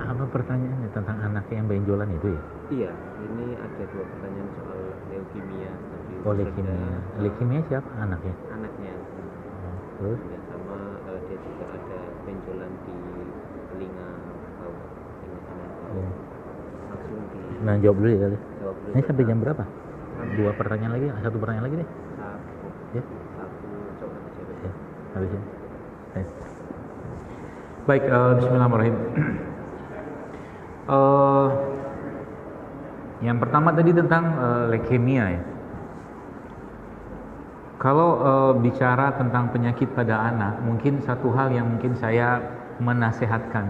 Apa pertanyaannya tentang anak yang benjolan itu ya? Iya, ini ada 2 pertanyaan soal leukemia. Oh, leukemia. Leukemia siapa anaknya? Anaknya. Terus? Ya, sama dia juga ada benjolan di telinga bawah, telinga kanan bawah. Langsung di. Nah, jawab dulu ya kali. Jawab dulu. Ini sampai jam berapa? 2 pertanyaan lagi, 1 pertanyaan lagi deh. Ya. Satu coba aja. Ya, habis ini. Baik, bismillahirrahmanirrahim. Yang pertama tadi tentang leukemia ya. Kalau bicara tentang penyakit pada anak, mungkin satu hal yang mungkin saya menasehatkan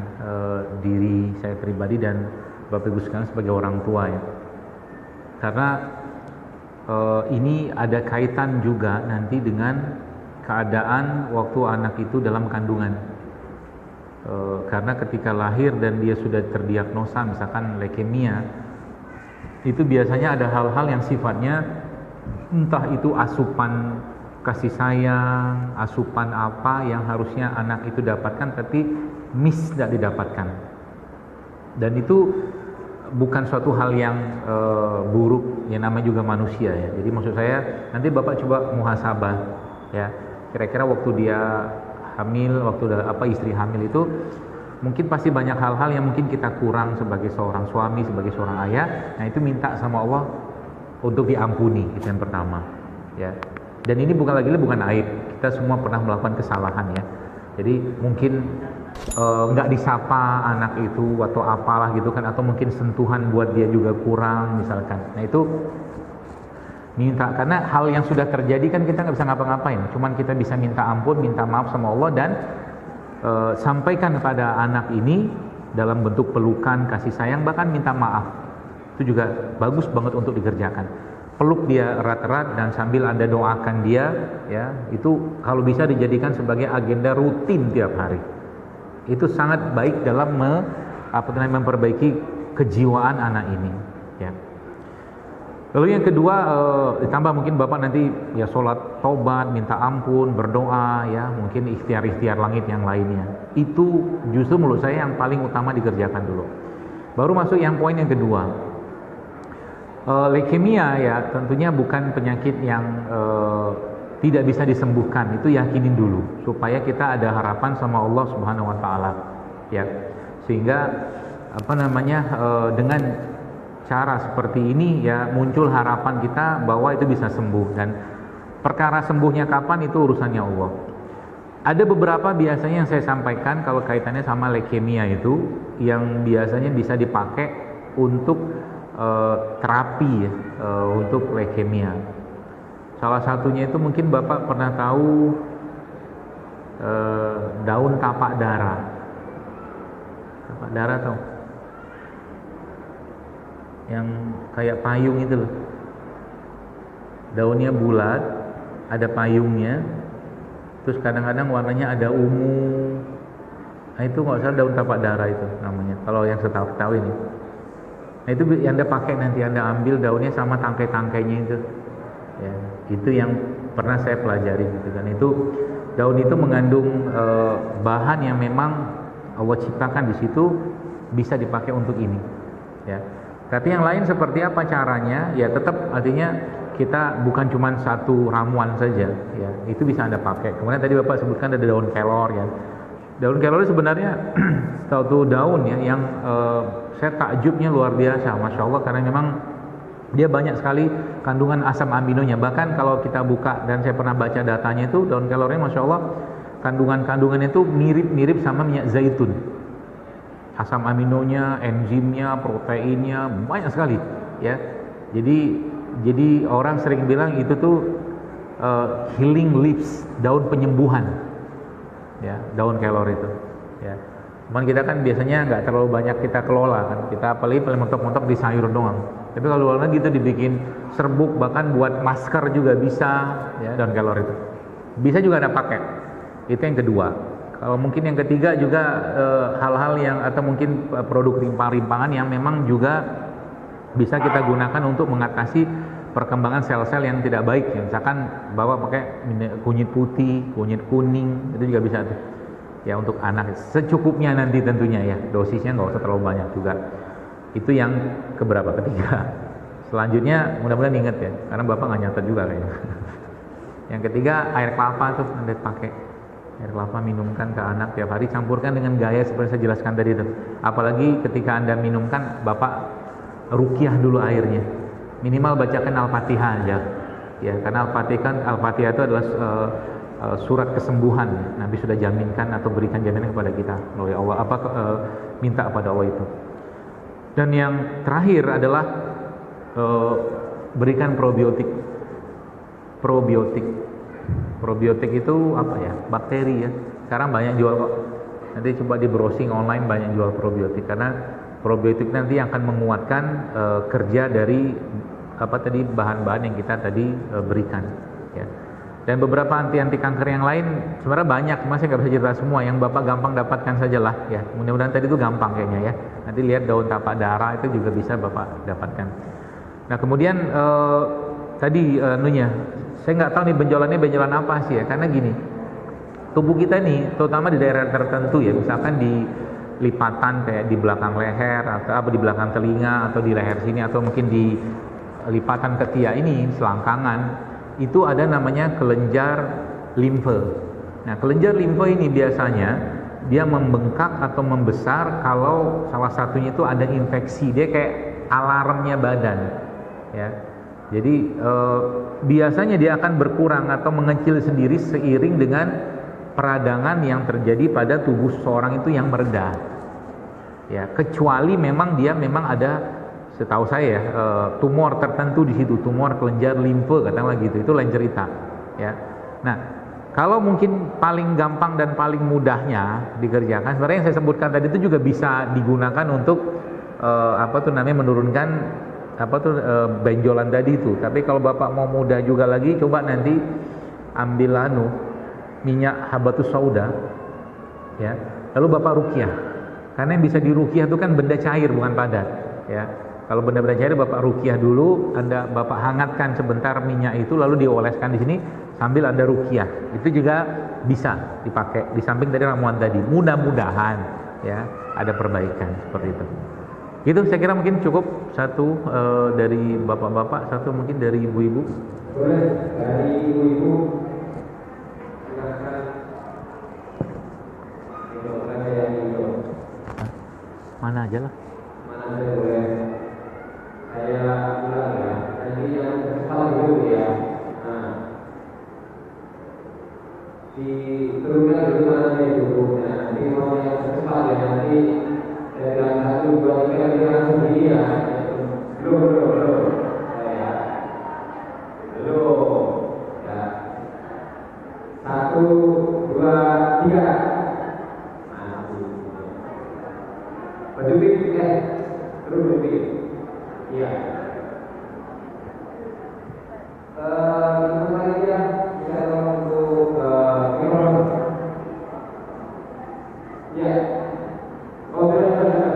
diri saya pribadi dan Bapak Ibu sekalian sebagai orang tua ya. Karena ini ada kaitan juga nanti dengan keadaan waktu anak itu dalam kandungan. Karena ketika lahir dan dia sudah terdiagnosa misalkan leukemia, itu biasanya ada hal-hal yang sifatnya entah itu asupan kasih sayang, asupan apa yang harusnya anak itu dapatkan tapi tidak didapatkan. Dan itu bukan suatu hal yang buruk, yang namanya juga manusia ya. Jadi maksud saya nanti Bapak coba muhasabah ya. Kira-kira waktu dia hamil, waktu istri hamil itu mungkin pasti banyak hal-hal yang mungkin kita kurang sebagai seorang suami, sebagai seorang ayah. Nah itu minta sama Allah untuk diampuni, itu yang pertama ya. Dan ini bukan aib, kita semua pernah melakukan kesalahan ya. Jadi mungkin nggak disapa anak itu atau apalah gitu kan, atau mungkin sentuhan buat dia juga kurang misalkan. Nah itu minta, karena hal yang sudah terjadi kan kita nggak bisa ngapa-ngapain, cuman kita bisa minta ampun, minta maaf sama Allah, dan sampaikan kepada anak ini dalam bentuk pelukan, kasih sayang, bahkan minta maaf. Itu juga bagus banget untuk dikerjakan. Peluk dia erat-erat dan sambil Anda doakan dia ya, itu kalau bisa dijadikan sebagai agenda rutin tiap hari. Itu sangat baik dalam memperbaiki kejiwaan anak ini ya. Lalu yang kedua, ditambah mungkin Bapak nanti ya sholat taubat, minta ampun, berdoa ya, mungkin ikhtiar-ikhtiar langit yang lainnya. Itu justru menurut saya yang paling utama dikerjakan dulu. Baru masuk yang poin yang kedua. Leukemia ya tentunya bukan penyakit yang tidak bisa disembuhkan. Itu yakinin dulu supaya kita ada harapan sama Allah Subhanahu wa taala ya. Sehingga dengan cara seperti ini ya muncul harapan kita bahwa itu bisa sembuh, dan perkara sembuhnya kapan itu urusannya Allah. Ada beberapa biasanya yang saya sampaikan kalau kaitannya sama leukemia itu yang biasanya bisa dipakai untuk terapi ya, untuk leukemia. Salah satunya itu mungkin Bapak pernah tahu daun tapak darah. Tapak darah tahu? Yang kayak payung itu loh. Daunnya bulat, ada payungnya. Terus kadang-kadang warnanya ada ungu. Nah itu nggak usah daun tapak darah itu namanya. Kalau yang setahu ini. Nah itu yang Anda pakai nanti, Anda ambil daunnya sama tangkai-tangkainya itu. Ya, itu yang pernah saya pelajari gitu kan. Itu daun itu mengandung bahan yang memang Allah ciptakan di situ, bisa dipakai untuk ini. Ya. Tapi yang lain seperti apa caranya? Ya tetap artinya kita bukan cuma satu ramuan saja. Ya, itu bisa Anda pakai. Kemudian tadi Bapak sebutkan ada daun kelor ya. Daun kelor sebenarnya satu daun ya yang saya takjubnya luar biasa, masya Allah, karena memang dia banyak sekali kandungan asam aminonya. Bahkan kalau kita buka, dan saya pernah baca datanya itu, daun kelornya masya Allah kandungan-kandungannya itu mirip-mirip sama minyak zaitun. Asam aminonya, enzimnya, proteinnya banyak sekali ya. Jadi orang sering bilang itu tuh healing leaves, daun penyembuhan ya, daun kelor itu ya. Cuman kita kan biasanya nggak terlalu banyak kita kelola kan, kita paling mentok-mentok di sayur doang. Tapi kalau luar negeri itu dibikin serbuk, bahkan buat masker juga bisa ya, daun kelor itu bisa juga Anda pakai. Itu yang kedua. Kalau mungkin yang ketiga juga hal-hal yang atau mungkin produk rimpang-rimpangan yang memang juga bisa kita gunakan untuk mengatasi perkembangan sel-sel yang tidak baik ya. Misalkan Bapak pakai kunyit putih, kunyit kuning, itu juga bisa tuh. Ya untuk anak secukupnya nanti tentunya ya, dosisnya nggak usah terlalu banyak juga. Itu yang keberapa? Ketiga. Selanjutnya mudah-mudahan ingat ya, karena Bapak nggak nyatet juga kayaknya. Yang ketiga, air kelapa tuh Anda pakai. Air kelapa minumkan ke anak tiap hari, campurkan dengan gaya seperti saya jelaskan tadi itu. Apalagi ketika Anda minumkan, Bapak ruqyah dulu airnya. Minimal bacakan Al-Fatihah aja. Ya, karena Al-Fatihah itu adalah surat kesembuhan. Nabi sudah jaminkan atau berikan jaminan kepada kita oleh Allah, minta kepada Allah itu. Dan yang terakhir adalah berikan probiotik. Probiotik itu apa ya? Bakteri ya. Sekarang banyak jual kok. Nanti coba di browsing online banyak jual probiotik, karena probiotik nanti akan menguatkan kerja dari bahan-bahan yang kita tadi berikan ya. Dan beberapa anti kanker yang lain sebenarnya banyak, masih nggak bisa cerita semua. Yang Bapak gampang dapatkan sajalah ya. Mudah-mudahan tadi itu gampang kayaknya ya. Nanti lihat daun tapak darah itu juga bisa Bapak dapatkan. Nah kemudian saya nggak tahu nih benjolan apa sih ya. Karena gini, tubuh kita nih, terutama di daerah tertentu ya, misalkan di lipatan kayak di belakang leher atau di belakang telinga atau di leher sini, atau mungkin di lipatan ketiak ini, selangkangan. Itu ada namanya kelenjar limfe. Nah, kelenjar limfe ini biasanya dia membengkak atau membesar kalau salah satunya itu ada infeksi. Dia kayak alarmnya badan, ya. Jadi biasanya dia akan berkurang atau mengecil sendiri seiring dengan peradangan yang terjadi pada tubuh seseorang itu yang mereda. Ya, kecuali memang dia memang ada, setahu saya tumor tertentu di situ, tumor kelenjar limfe katakanlah gitu, itu lain cerita. Ya, nah kalau mungkin paling gampang dan paling mudahnya dikerjakan, sebenarnya yang saya sebutkan tadi itu juga bisa digunakan untuk menurunkan benjolan tadi itu. Tapi kalau Bapak mau mudah juga lagi, coba nanti ambil minyak habatus sauda, ya, lalu Bapak ruqyah. Karena yang bisa diruqyah itu kan benda cair bukan padat, ya. Kalau benda-benda cair Bapak ruqyah dulu, Bapak hangatkan sebentar minyak itu, lalu dioleskan di sini sambil Anda ruqyah. Itu juga bisa dipakai di samping dari ramuan tadi. Mudah-mudahan ya ada perbaikan seperti itu. Itu saya kira mungkin cukup satu dari bapak-bapak, satu mungkin dari ibu-ibu. Boleh dari ibu-ibu silakan. Mana aja lah. Mana aja boleh. Saya ulang ya. Nanti yang salah dulu ya. Nah, di teruskan dulu mana dulu. Nanti mau yang cepat ya nanti. Dalam 1, 2, 3 dia langsung dia. Belum. Ya. Belum. Ya. 1, 2, 3. Berdiri, terus berdiri. Iya. Gimana lagi ya? Bisa untuk Imron. Ya. Oh, benar.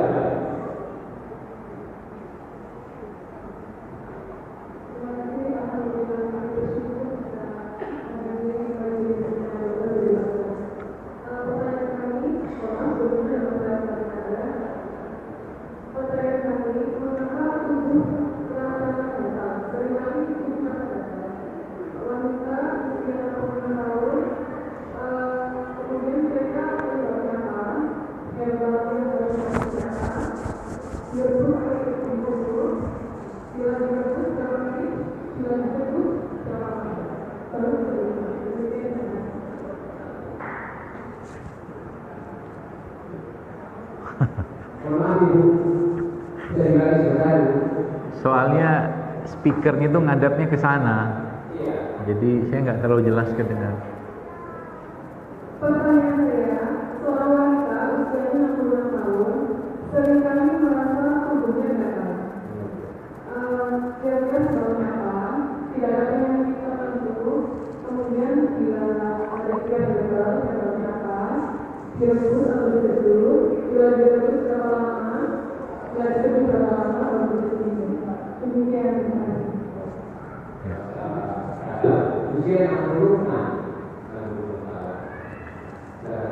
Soalnya speakernya itu ngadapnya ke sana, jadi saya nggak terlalu jelas kedengar. Pertanyaan saya, seorang wanita usianya 60 tahun seringkali merasa tubuhnya gatal. Kira-kira sebabnya apa? Tidak ada penyakit tertentu. Kemudian bila ada gatal, sebabnya apa? Direbus atau diseduh? Bila direbus berapa lama? Bila diseduh berapa lama? Demikian. Usia 60 tahun.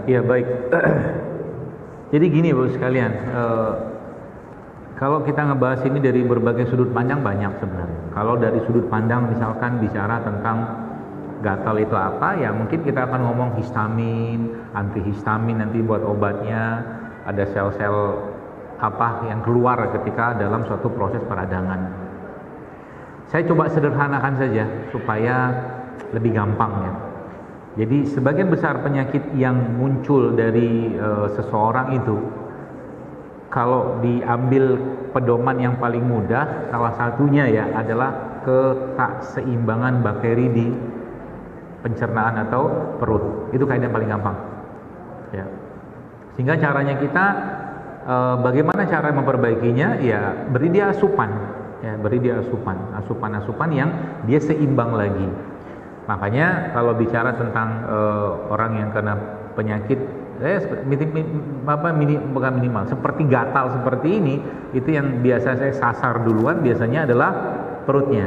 Ya baik. Jadi gini Bapak sekalian, kalau kita ngebahas ini dari berbagai sudut pandang banyak sebenarnya. Kalau dari sudut pandang misalkan bicara tentang gatal itu apa, ya mungkin kita akan ngomong histamin, antihistamin nanti buat obatnya, ada sel-sel apa yang keluar ketika dalam suatu proses peradangan. Saya coba sederhanakan saja supaya lebih gampang ya. Jadi sebagian besar penyakit yang muncul dari seseorang itu, kalau diambil pedoman yang paling mudah, salah satunya ya adalah ketakseimbangan bakteri di pencernaan atau perut. Itu kaidah paling gampang. Ya. Sehingga caranya kita bagaimana cara memperbaikinya? Ya beri dia asupan. Ya, beri dia asupan yang dia seimbang lagi. Makanya kalau bicara tentang orang yang kena penyakit bukan minimal seperti gatal seperti ini, itu yang biasa saya sasar duluan biasanya adalah perutnya.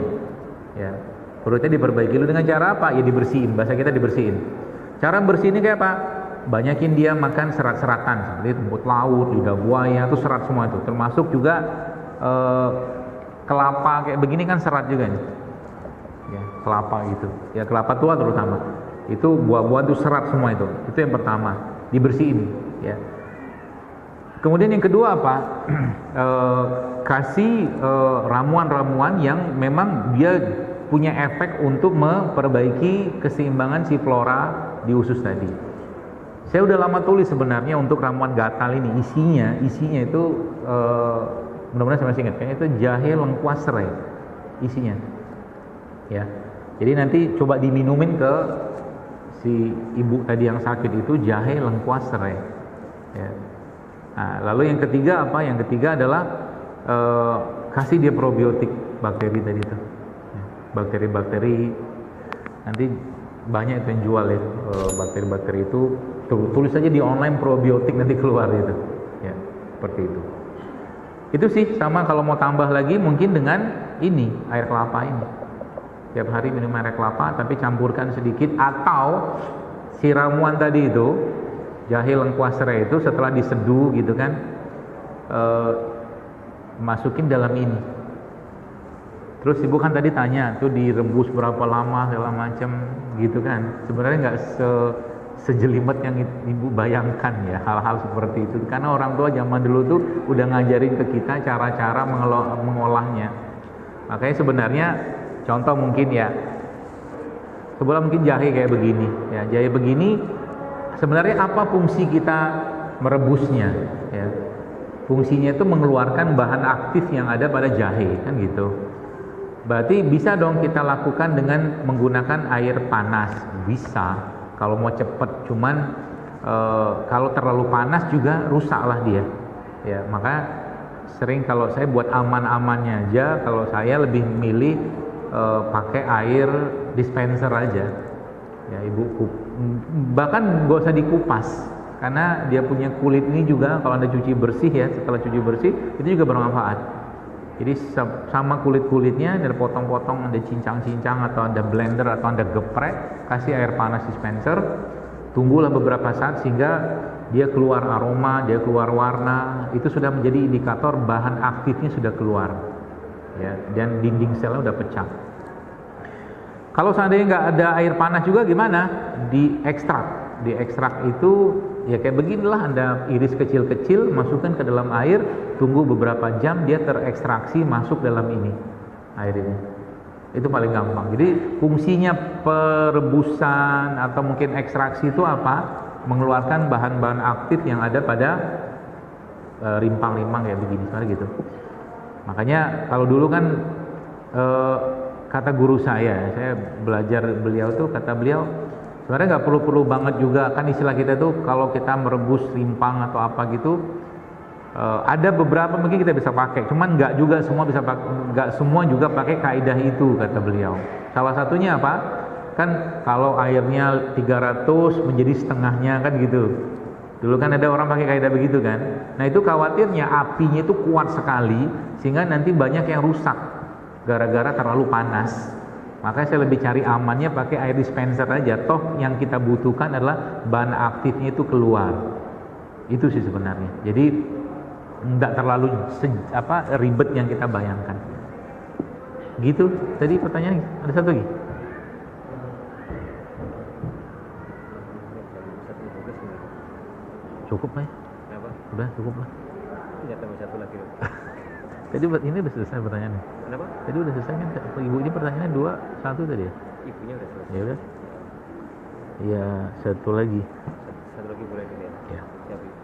Ya, perutnya diperbaiki dulu dengan cara apa? Ya dibersihin, bahasa kita dibersihin. Cara bersihinnya kayak apa? Banyakin dia makan serat-seratan seperti rumput laut, lidah buaya, itu serat semua itu. Termasuk juga kelapa kayak begini kan serat juga nih. Ya, kelapa gitu. Ya kelapa tua terutama. Itu buah-buah itu serat semua itu. Itu yang pertama, dibersihin. ya. Kemudian yang kedua apa? Kasih ramuan-ramuan yang memang dia punya efek untuk memperbaiki keseimbangan si flora di usus tadi. Saya udah lama tulis sebenarnya untuk ramuan gatal ini, isinya itu mudah-mudahan saya masih ingat, kayaknya itu jahe lengkuas serai isinya, ya. Jadi nanti coba diminumin ke si ibu tadi yang sakit itu jahe lengkuas serai, ya. Nah, lalu yang ketiga apa? Yang ketiga adalah kasih dia probiotik bakteri tadi itu, ya. Bakteri-bakteri nanti banyak itu yang jual ya, bakteri-bakteri itu tulis saja di online probiotik nanti keluar itu, ya seperti itu. Itu sih sama kalau mau tambah lagi mungkin dengan ini air kelapa ini. Tiap hari minum air kelapa tapi campurkan sedikit, atau si ramuan tadi itu jahe lengkuas serai itu setelah diseduh gitu kan, masukin dalam ini. Terus ibu kan tadi tanya tuh direbus berapa lama segala macam gitu kan. Sebenarnya nggak sejelimet yang ibu bayangkan ya hal-hal seperti itu, karena orang tua zaman dulu tuh udah ngajarin ke kita cara-cara mengolahnya. Makanya sebenarnya contoh mungkin ya, sebelah mungkin jahe kayak begini ya, jahe begini sebenarnya apa fungsi kita merebusnya ya? Fungsinya itu mengeluarkan bahan aktif yang ada pada jahe kan gitu. Berarti bisa dong kita lakukan dengan menggunakan air panas, bisa kalau mau cepet, cuman kalau terlalu panas juga rusaklah dia ya. Maka sering kalau saya buat aman-amannya aja, kalau saya lebih milih pakai air dispenser aja ya ibu, bahkan gak usah dikupas, karena dia punya kulit ini juga kalau anda cuci bersih ya, setelah cuci bersih itu juga bermanfaat. Jadi sama kulit-kulitnya ada potong-potong, ada cincang-cincang atau ada blender atau ada geprek, kasih air panas dispenser, tunggulah beberapa saat sehingga dia keluar aroma, dia keluar warna, itu sudah menjadi indikator bahan aktifnya sudah keluar ya, dan dinding selnya udah pecah. Kalau seandainya nggak ada air panas juga gimana? Diekstrak itu ya kayak beginilah, Anda iris kecil-kecil, masukkan ke dalam air, tunggu beberapa jam, dia terekstraksi masuk dalam ini, air ini. Itu paling gampang. Jadi fungsinya perebusan atau mungkin ekstraksi itu apa? Mengeluarkan bahan-bahan aktif yang ada pada rimpang-rimpang kayak begini, sebenarnya gitu. Makanya kalau dulu kan kata guru saya belajar beliau tuh, kata beliau sebenarnya nggak perlu banget juga kan, istilah kita tuh kalau kita merebus rimpang atau apa gitu, ada beberapa mungkin kita bisa pakai, cuman nggak juga semua bisa pakai, nggak semua juga pakai kaidah itu kata beliau. Salah satunya apa? Kan kalau airnya 300 menjadi setengahnya kan gitu. Dulu kan ada orang pakai kaidah begitu kan. Nah itu khawatirnya apinya itu kuat sekali sehingga nanti banyak yang rusak gara-gara terlalu panas. Makanya saya lebih cari amannya pakai air dispenser aja. Toh yang kita butuhkan adalah bahan aktifnya itu keluar. Itu sih sebenarnya. Jadi enggak terlalu ribet yang kita bayangkan. Gitu. Tadi pertanyaannya ada satu lagi. Cukup lah ya? Kenapa? Udah cukup lah. Tidak tambah satu lagi. Tadi ini udah selesai pertanyaannya. Kenapa? Tadi udah selesai kan? Ibu ini pertanyaannya 2, 1 tadi ya? Ibunya udah selesai. Ya udah. Ya satu lagi. Satu lagi boleh dulu ya. Ya. Siap, Ibu.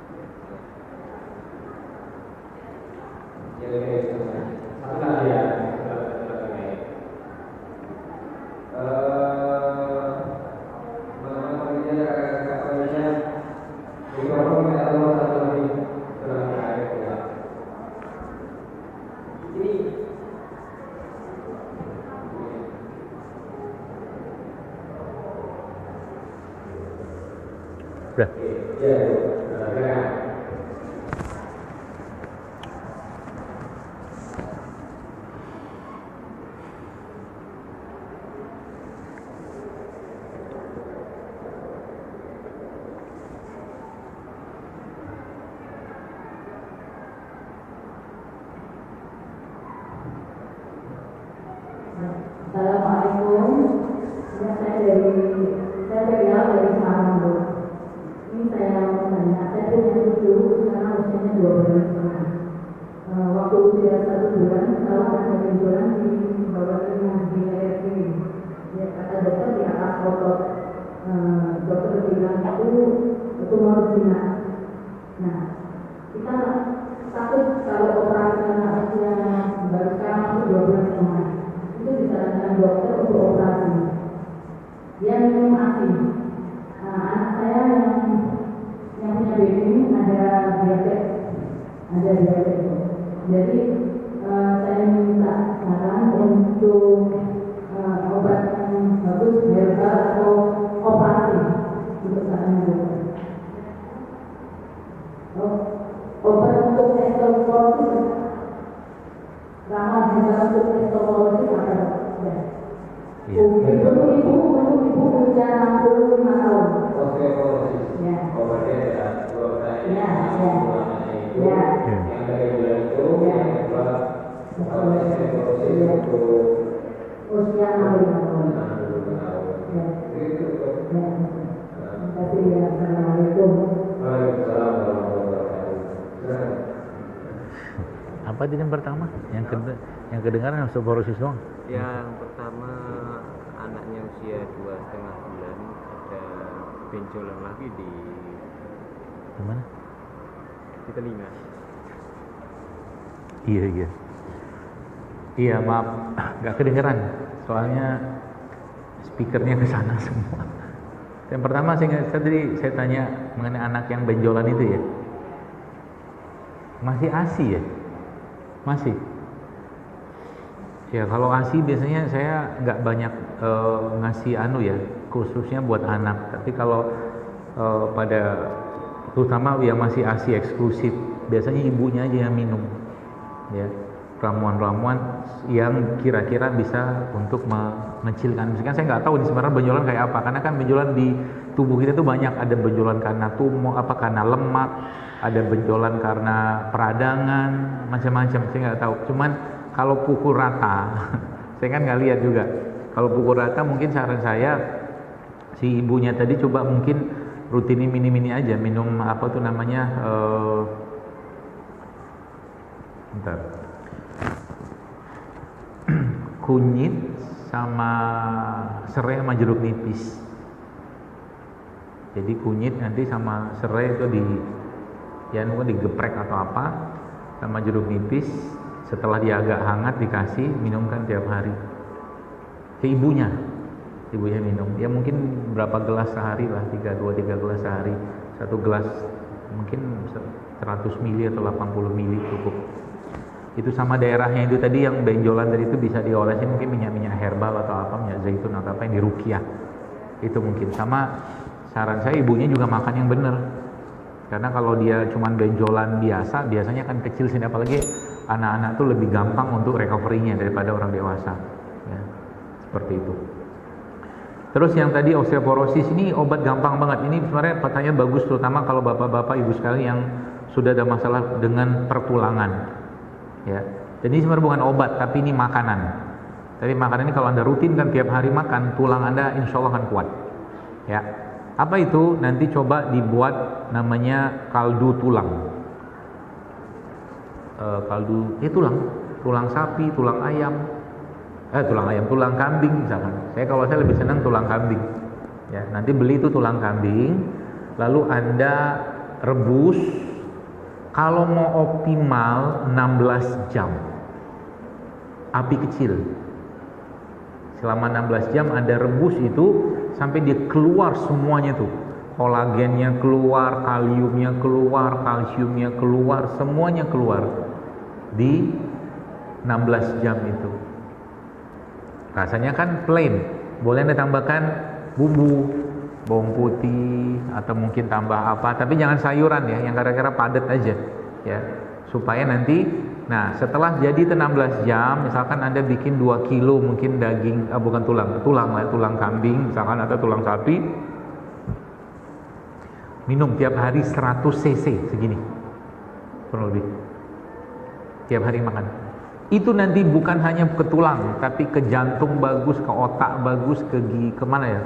Udah. Assalamualaikum. Ya, saya dari Semarang, Bu. Ini saya mau tanya, saya punya usia 1 bulan kalau ada benjolan di bawah di leher kiri. Ya, kata dokter di atas otot. Dokter bilang itu tumor zina. Nah, kita takut kalau operasi anak usia baru sekarang 2 bulan setengah itu disarankan dokter untuk operasi. Dia minum ASI. Nah, anak saya yang punya baby ini ada diabetes. Jadi saya minta saran untuk obat yang bagus, herbal atau operasi untuk sarannya dokter. Obat untuk osteoporosis, ramal herbal untuk osteoporosis apa dok? Ibu usia 65 tahun. Osteoporosis. Ya. Obatnya ada dua pertanyaan. Ya. Yang dari bulan itu yang kedua osteoporosis untuk Usia 65 tahun. 65 tahun. Ya. Itu. Ya. Terima kasih ya. Assalamualaikum. Waalaikumsalam warahmatullahi wabarakatuh. Apa tadi yang pertama? Yang kedengaran osteoporosis doang. Yang pertama anaknya usia 2,5 bulan, ada benjolan lagi di Gimana? telinga. Iya, maaf, nggak kedengeran. Soalnya speakernya ke sana semua. Yang pertama saya tanya mengenai anak yang benjolan itu ya. Masih ASI ya? Masih. Ya kalau ASI biasanya saya nggak banyak ngasih ya, khususnya buat anak. Tapi kalau pada terutama yang masih ASI eksklusif, biasanya ibunya aja yang minum, ya ramuan-ramuan yang kira-kira bisa untuk mengecilkan. Misalkan saya nggak tahu ini sebenarnya benjolan kayak apa, karena kan benjolan di tubuh kita tuh banyak, ada benjolan karena tumor, karena lemak, ada benjolan karena peradangan, macam-macam. Saya nggak tahu. Cuman kalau pukul rata, saya kan nggak lihat juga. Kalau pukul rata mungkin saran saya si ibunya tadi coba mungkin rutinin mini aja, minum apa tuh namanya kunyit sama serai sama jeruk nipis. Jadi kunyit nanti sama serai itu mungkin digeprek atau apa, sama jeruk nipis. Setelah dia agak hangat dikasih, minumkan tiap hari. Ke ibunya minum. Ya mungkin berapa gelas sehari lah, 3 gelas sehari. 1 gelas mungkin 100 mili atau 80 mili cukup. Itu sama daerahnya itu tadi yang benjolan tadi itu bisa diolesin mungkin minyak herbal atau apa, minyak zaitun atau apa yang diruqyah. Itu mungkin. Sama saran saya ibunya juga makan yang benar. Karena kalau dia cuman benjolan biasanya kan kecil sih, apalagi anak-anak tuh lebih gampang untuk recovery-nya daripada orang dewasa. Ya, seperti itu. Terus yang tadi osteoporosis ini obat gampang banget. Ini sebenarnya pertanyaan bagus, terutama kalau bapak-bapak ibu sekalian yang sudah ada masalah dengan pertulangan. Ya, jadi ini sebenarnya bukan obat, tapi ini makanan. Tapi makanan ini kalau anda rutin kan tiap hari makan, tulang anda insya Allah akan kuat. Ya, apa itu? Nanti coba dibuat namanya kaldu tulang. Tulang sapi, tulang kambing misalkan. Kalau saya lebih senang tulang kambing. Ya, nanti beli itu tulang kambing, lalu Anda rebus. Kalau mau optimal 16 jam. Api kecil. Selama 16 jam Anda rebus itu sampai dia keluar semuanya tuh. Kolagennya keluar, kaliumnya keluar, kalsiumnya keluar, semuanya keluar di 16 jam itu. Rasanya kan plain, boleh Anda tambahkan bumbu, bawang putih atau mungkin tambah apa, tapi jangan sayuran ya, yang kira-kira padat aja ya, supaya nanti setelah jadi 16 jam, misalkan Anda bikin 2 kilo mungkin daging, bukan tulang kambing misalkan atau tulang sapi, minum tiap hari 100 cc segini kurang lebih tiap hari makan. Itu nanti bukan hanya ke tulang, tapi ke jantung bagus, ke otak bagus, ke mana ya,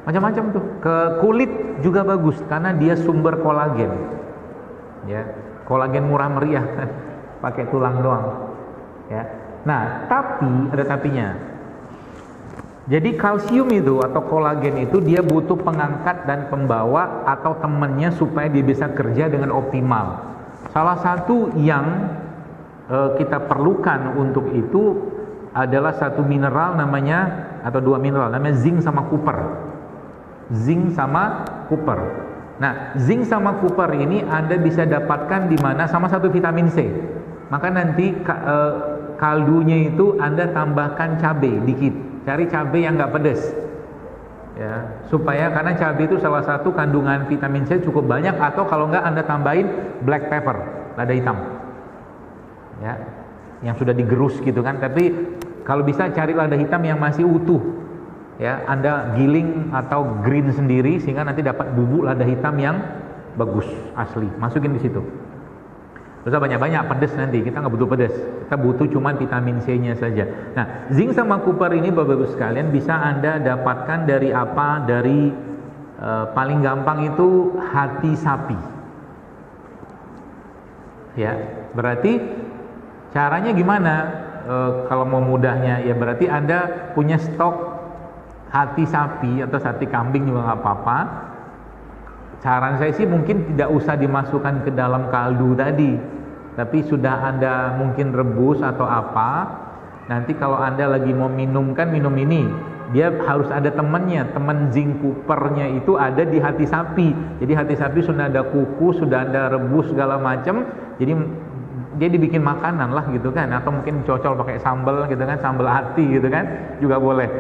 macam-macam tuh, ke kulit juga bagus karena dia sumber kolagen ya, kolagen murah meriah kan, pakai tulang doang. Ya. Nah, tapi ada tapinya. Jadi kalsium itu atau kolagen itu dia butuh pengangkat dan pembawa atau temennya supaya dia bisa kerja dengan optimal. Salah satu yang kita perlukan untuk itu adalah satu mineral namanya, atau dua mineral namanya zinc sama copper. Zinc sama copper. Nah, zinc sama copper ini Anda bisa dapatkan di mana, sama satu vitamin C. Maka nanti kaldunya itu Anda tambahkan cabai dikit. Cari cabai yang nggak pedas, ya, supaya karena cabai itu salah satu kandungan vitamin C cukup banyak. Atau kalau nggak Anda tambahin black pepper, lada hitam, ya, yang sudah digerus gitu kan. Tapi kalau bisa cari lada hitam yang masih utuh, ya, Anda giling atau green sendiri sehingga nanti dapat bubuk lada hitam yang bagus asli. Masukin di situ. Usah banyak-banyak pedas nanti, kita nggak butuh pedas, kita butuh cuma vitamin C-nya saja. Nah, zinc sama copper ini Bapak-Ibu sekalian bisa Anda dapatkan dari apa? Dari paling gampang itu hati sapi. Ya, berarti caranya gimana? Kalau mau mudahnya, ya berarti Anda punya stok hati sapi atau hati kambing juga nggak apa-apa. Saran saya sih mungkin tidak usah dimasukkan ke dalam kaldu tadi, tapi sudah Anda mungkin rebus atau apa. Nanti kalau Anda lagi mau minum ini, dia harus ada temannya. Teman zinc coppernya itu ada di hati sapi. Jadi hati sapi sudah ada kukus, sudah Anda rebus segala macam. Jadi dia dibikin makanan lah gitu kan, atau mungkin cocol pakai sambal gitu kan, sambal hati gitu kan, juga boleh.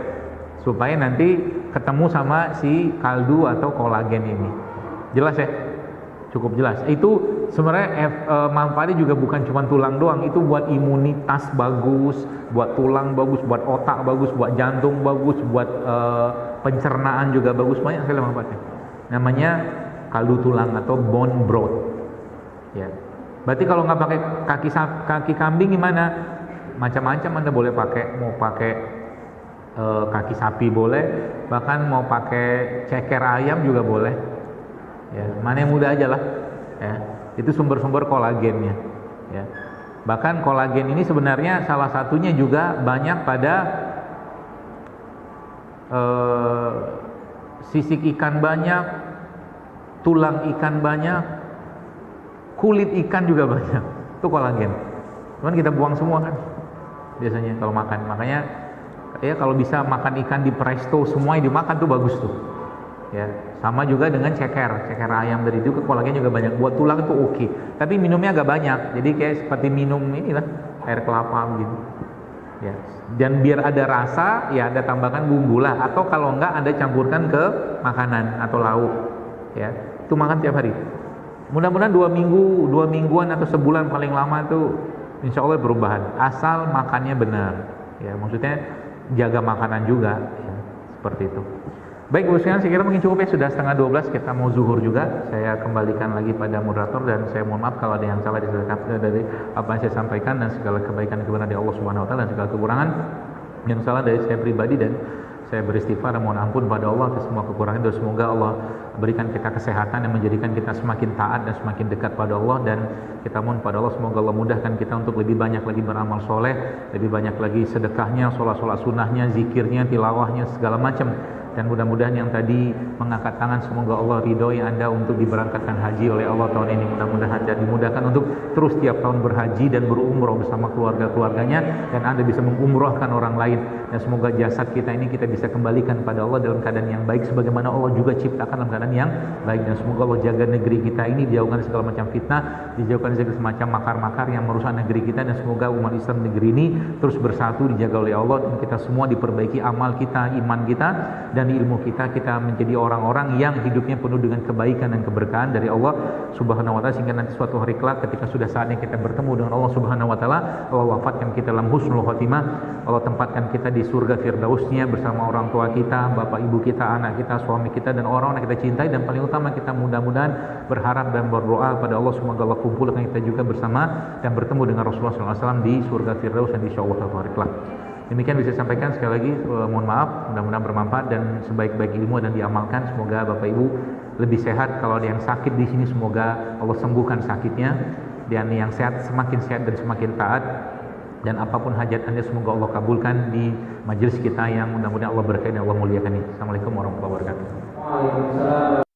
Supaya nanti ketemu sama si kaldu atau kolagen ini. Jelas ya? Cukup jelas. Itu sebenarnya manfaatnya juga bukan cuma tulang doang, itu buat imunitas bagus, buat tulang bagus, buat otak bagus, buat jantung bagus, buat pencernaan juga bagus, banyak sekali manfaatnya. Namanya kaldu tulang atau bone broth. Ya. Berarti kalau nggak pakai kaki kambing gimana? Macam-macam Anda boleh pakai, mau pakai kaki sapi boleh, bahkan mau pakai ceker ayam juga boleh. Ya, mana yang mudah aja lah, ya. Itu sumber-sumber kolagennya, ya. Bahkan kolagen ini sebenarnya salah satunya juga banyak pada sisik ikan banyak, tulang ikan banyak, kulit ikan juga banyak. Itu kolagen. Cuman kita buang semua kan biasanya kalau makan. Makanya ya kalau bisa makan ikan di presto semua yang dimakan tuh bagus tuh. Ya, sama juga dengan ceker ayam dari itu, kolagen juga banyak. Buat tulang itu oke. Tapi minumnya agak banyak. Jadi kayak seperti minum inilah air kelapa gitu. Ya. Dan biar ada rasa, ya Anda tambahkan bumbu lah. Atau kalau enggak Anda campurkan ke makanan atau lauk. Ya, itu makan tiap hari. Mudah-mudahan 2 mingguan atau sebulan paling lama tuh insya Allah perubahan. Asal makannya benar. Ya, maksudnya jaga makanan juga. Ya, seperti itu. Baik Bu sekalian, saya kira mungkin cukup ya, sudah 11:30 kita mau zuhur juga. Saya kembalikan lagi pada moderator dan saya mohon maaf kalau ada yang salah dari apa yang saya sampaikan, dan segala kebaikan dan kebenaran dari Allah Subhanahu wa taala, dan segala kekurangan yang salah dari saya pribadi, dan saya beristighfar dan mohon ampun pada Allah atas semua kekurangan. Dan semoga Allah berikan kita kesehatan yang menjadikan kita semakin taat dan semakin dekat pada Allah. Dan kita mohon pada Allah semoga Allah mudahkan kita untuk lebih banyak lagi beramal soleh, lebih banyak lagi sedekahnya, sholat sunnahnya, zikirnya, tilawahnya, segala macam. Dan mudah-mudahan yang tadi mengangkat tangan, semoga Allah ridhoi Anda untuk diberangkatkan haji oleh Allah tahun ini. Mudah-mudahan Anda dimudahkan untuk terus tiap tahun berhaji dan berumroh bersama keluarga-keluarganya, dan Anda bisa mengumrohkan orang lain. Dan semoga jasad kita ini kita bisa kembalikan pada Allah dalam keadaan yang baik, sebagaimana Allah juga ciptakan dalam keadaan yang baik. Dan semoga Allah jaga negeri kita ini, dijauhkan segala macam fitnah, dijauhkan segala macam makar-makar yang merusak negeri kita. Dan semoga umat Islam negeri ini terus bersatu, dijaga oleh Allah, dan kita semua diperbaiki amal kita, iman kita, dan ilmu kita menjadi orang-orang yang hidupnya penuh dengan kebaikan dan keberkahan dari Allah Subhanahu wa taala, sehingga nanti suatu hari kelak ketika sudah saatnya kita bertemu dengan Allah Subhanahu wa taala, Allah wafatkan kita dalam husnul khotimah, Allah tempatkan kita di surga firdausnya bersama orang tua kita, bapak ibu kita, anak kita, suami kita, dan orang-orang yang kita cintai. Dan paling utama kita mudah-mudahan berharap dan berdoa pada Allah semoga Allah kumpulkan kita juga bersama dan bertemu dengan Rasulullah SAW di surga firdaus dan insyaallah suatu hari kelak. Demikian bisa sampaikan, sekali lagi mohon maaf, mudah-mudahan bermanfaat dan sebaik-baik ilmu dan diamalkan. Semoga Bapak Ibu lebih sehat. Kalau ada yang sakit di sini semoga Allah sembuhkan sakitnya, dan yang sehat semakin sehat dan semakin taat. dan apapun hajat Anda semoga Allah kabulkan di majelis kita yang mudah-mudahan Allah berkahi dan Allah muliakan ini. Assalamualaikum warahmatullahi wabarakatuh. Waalaikumsalam.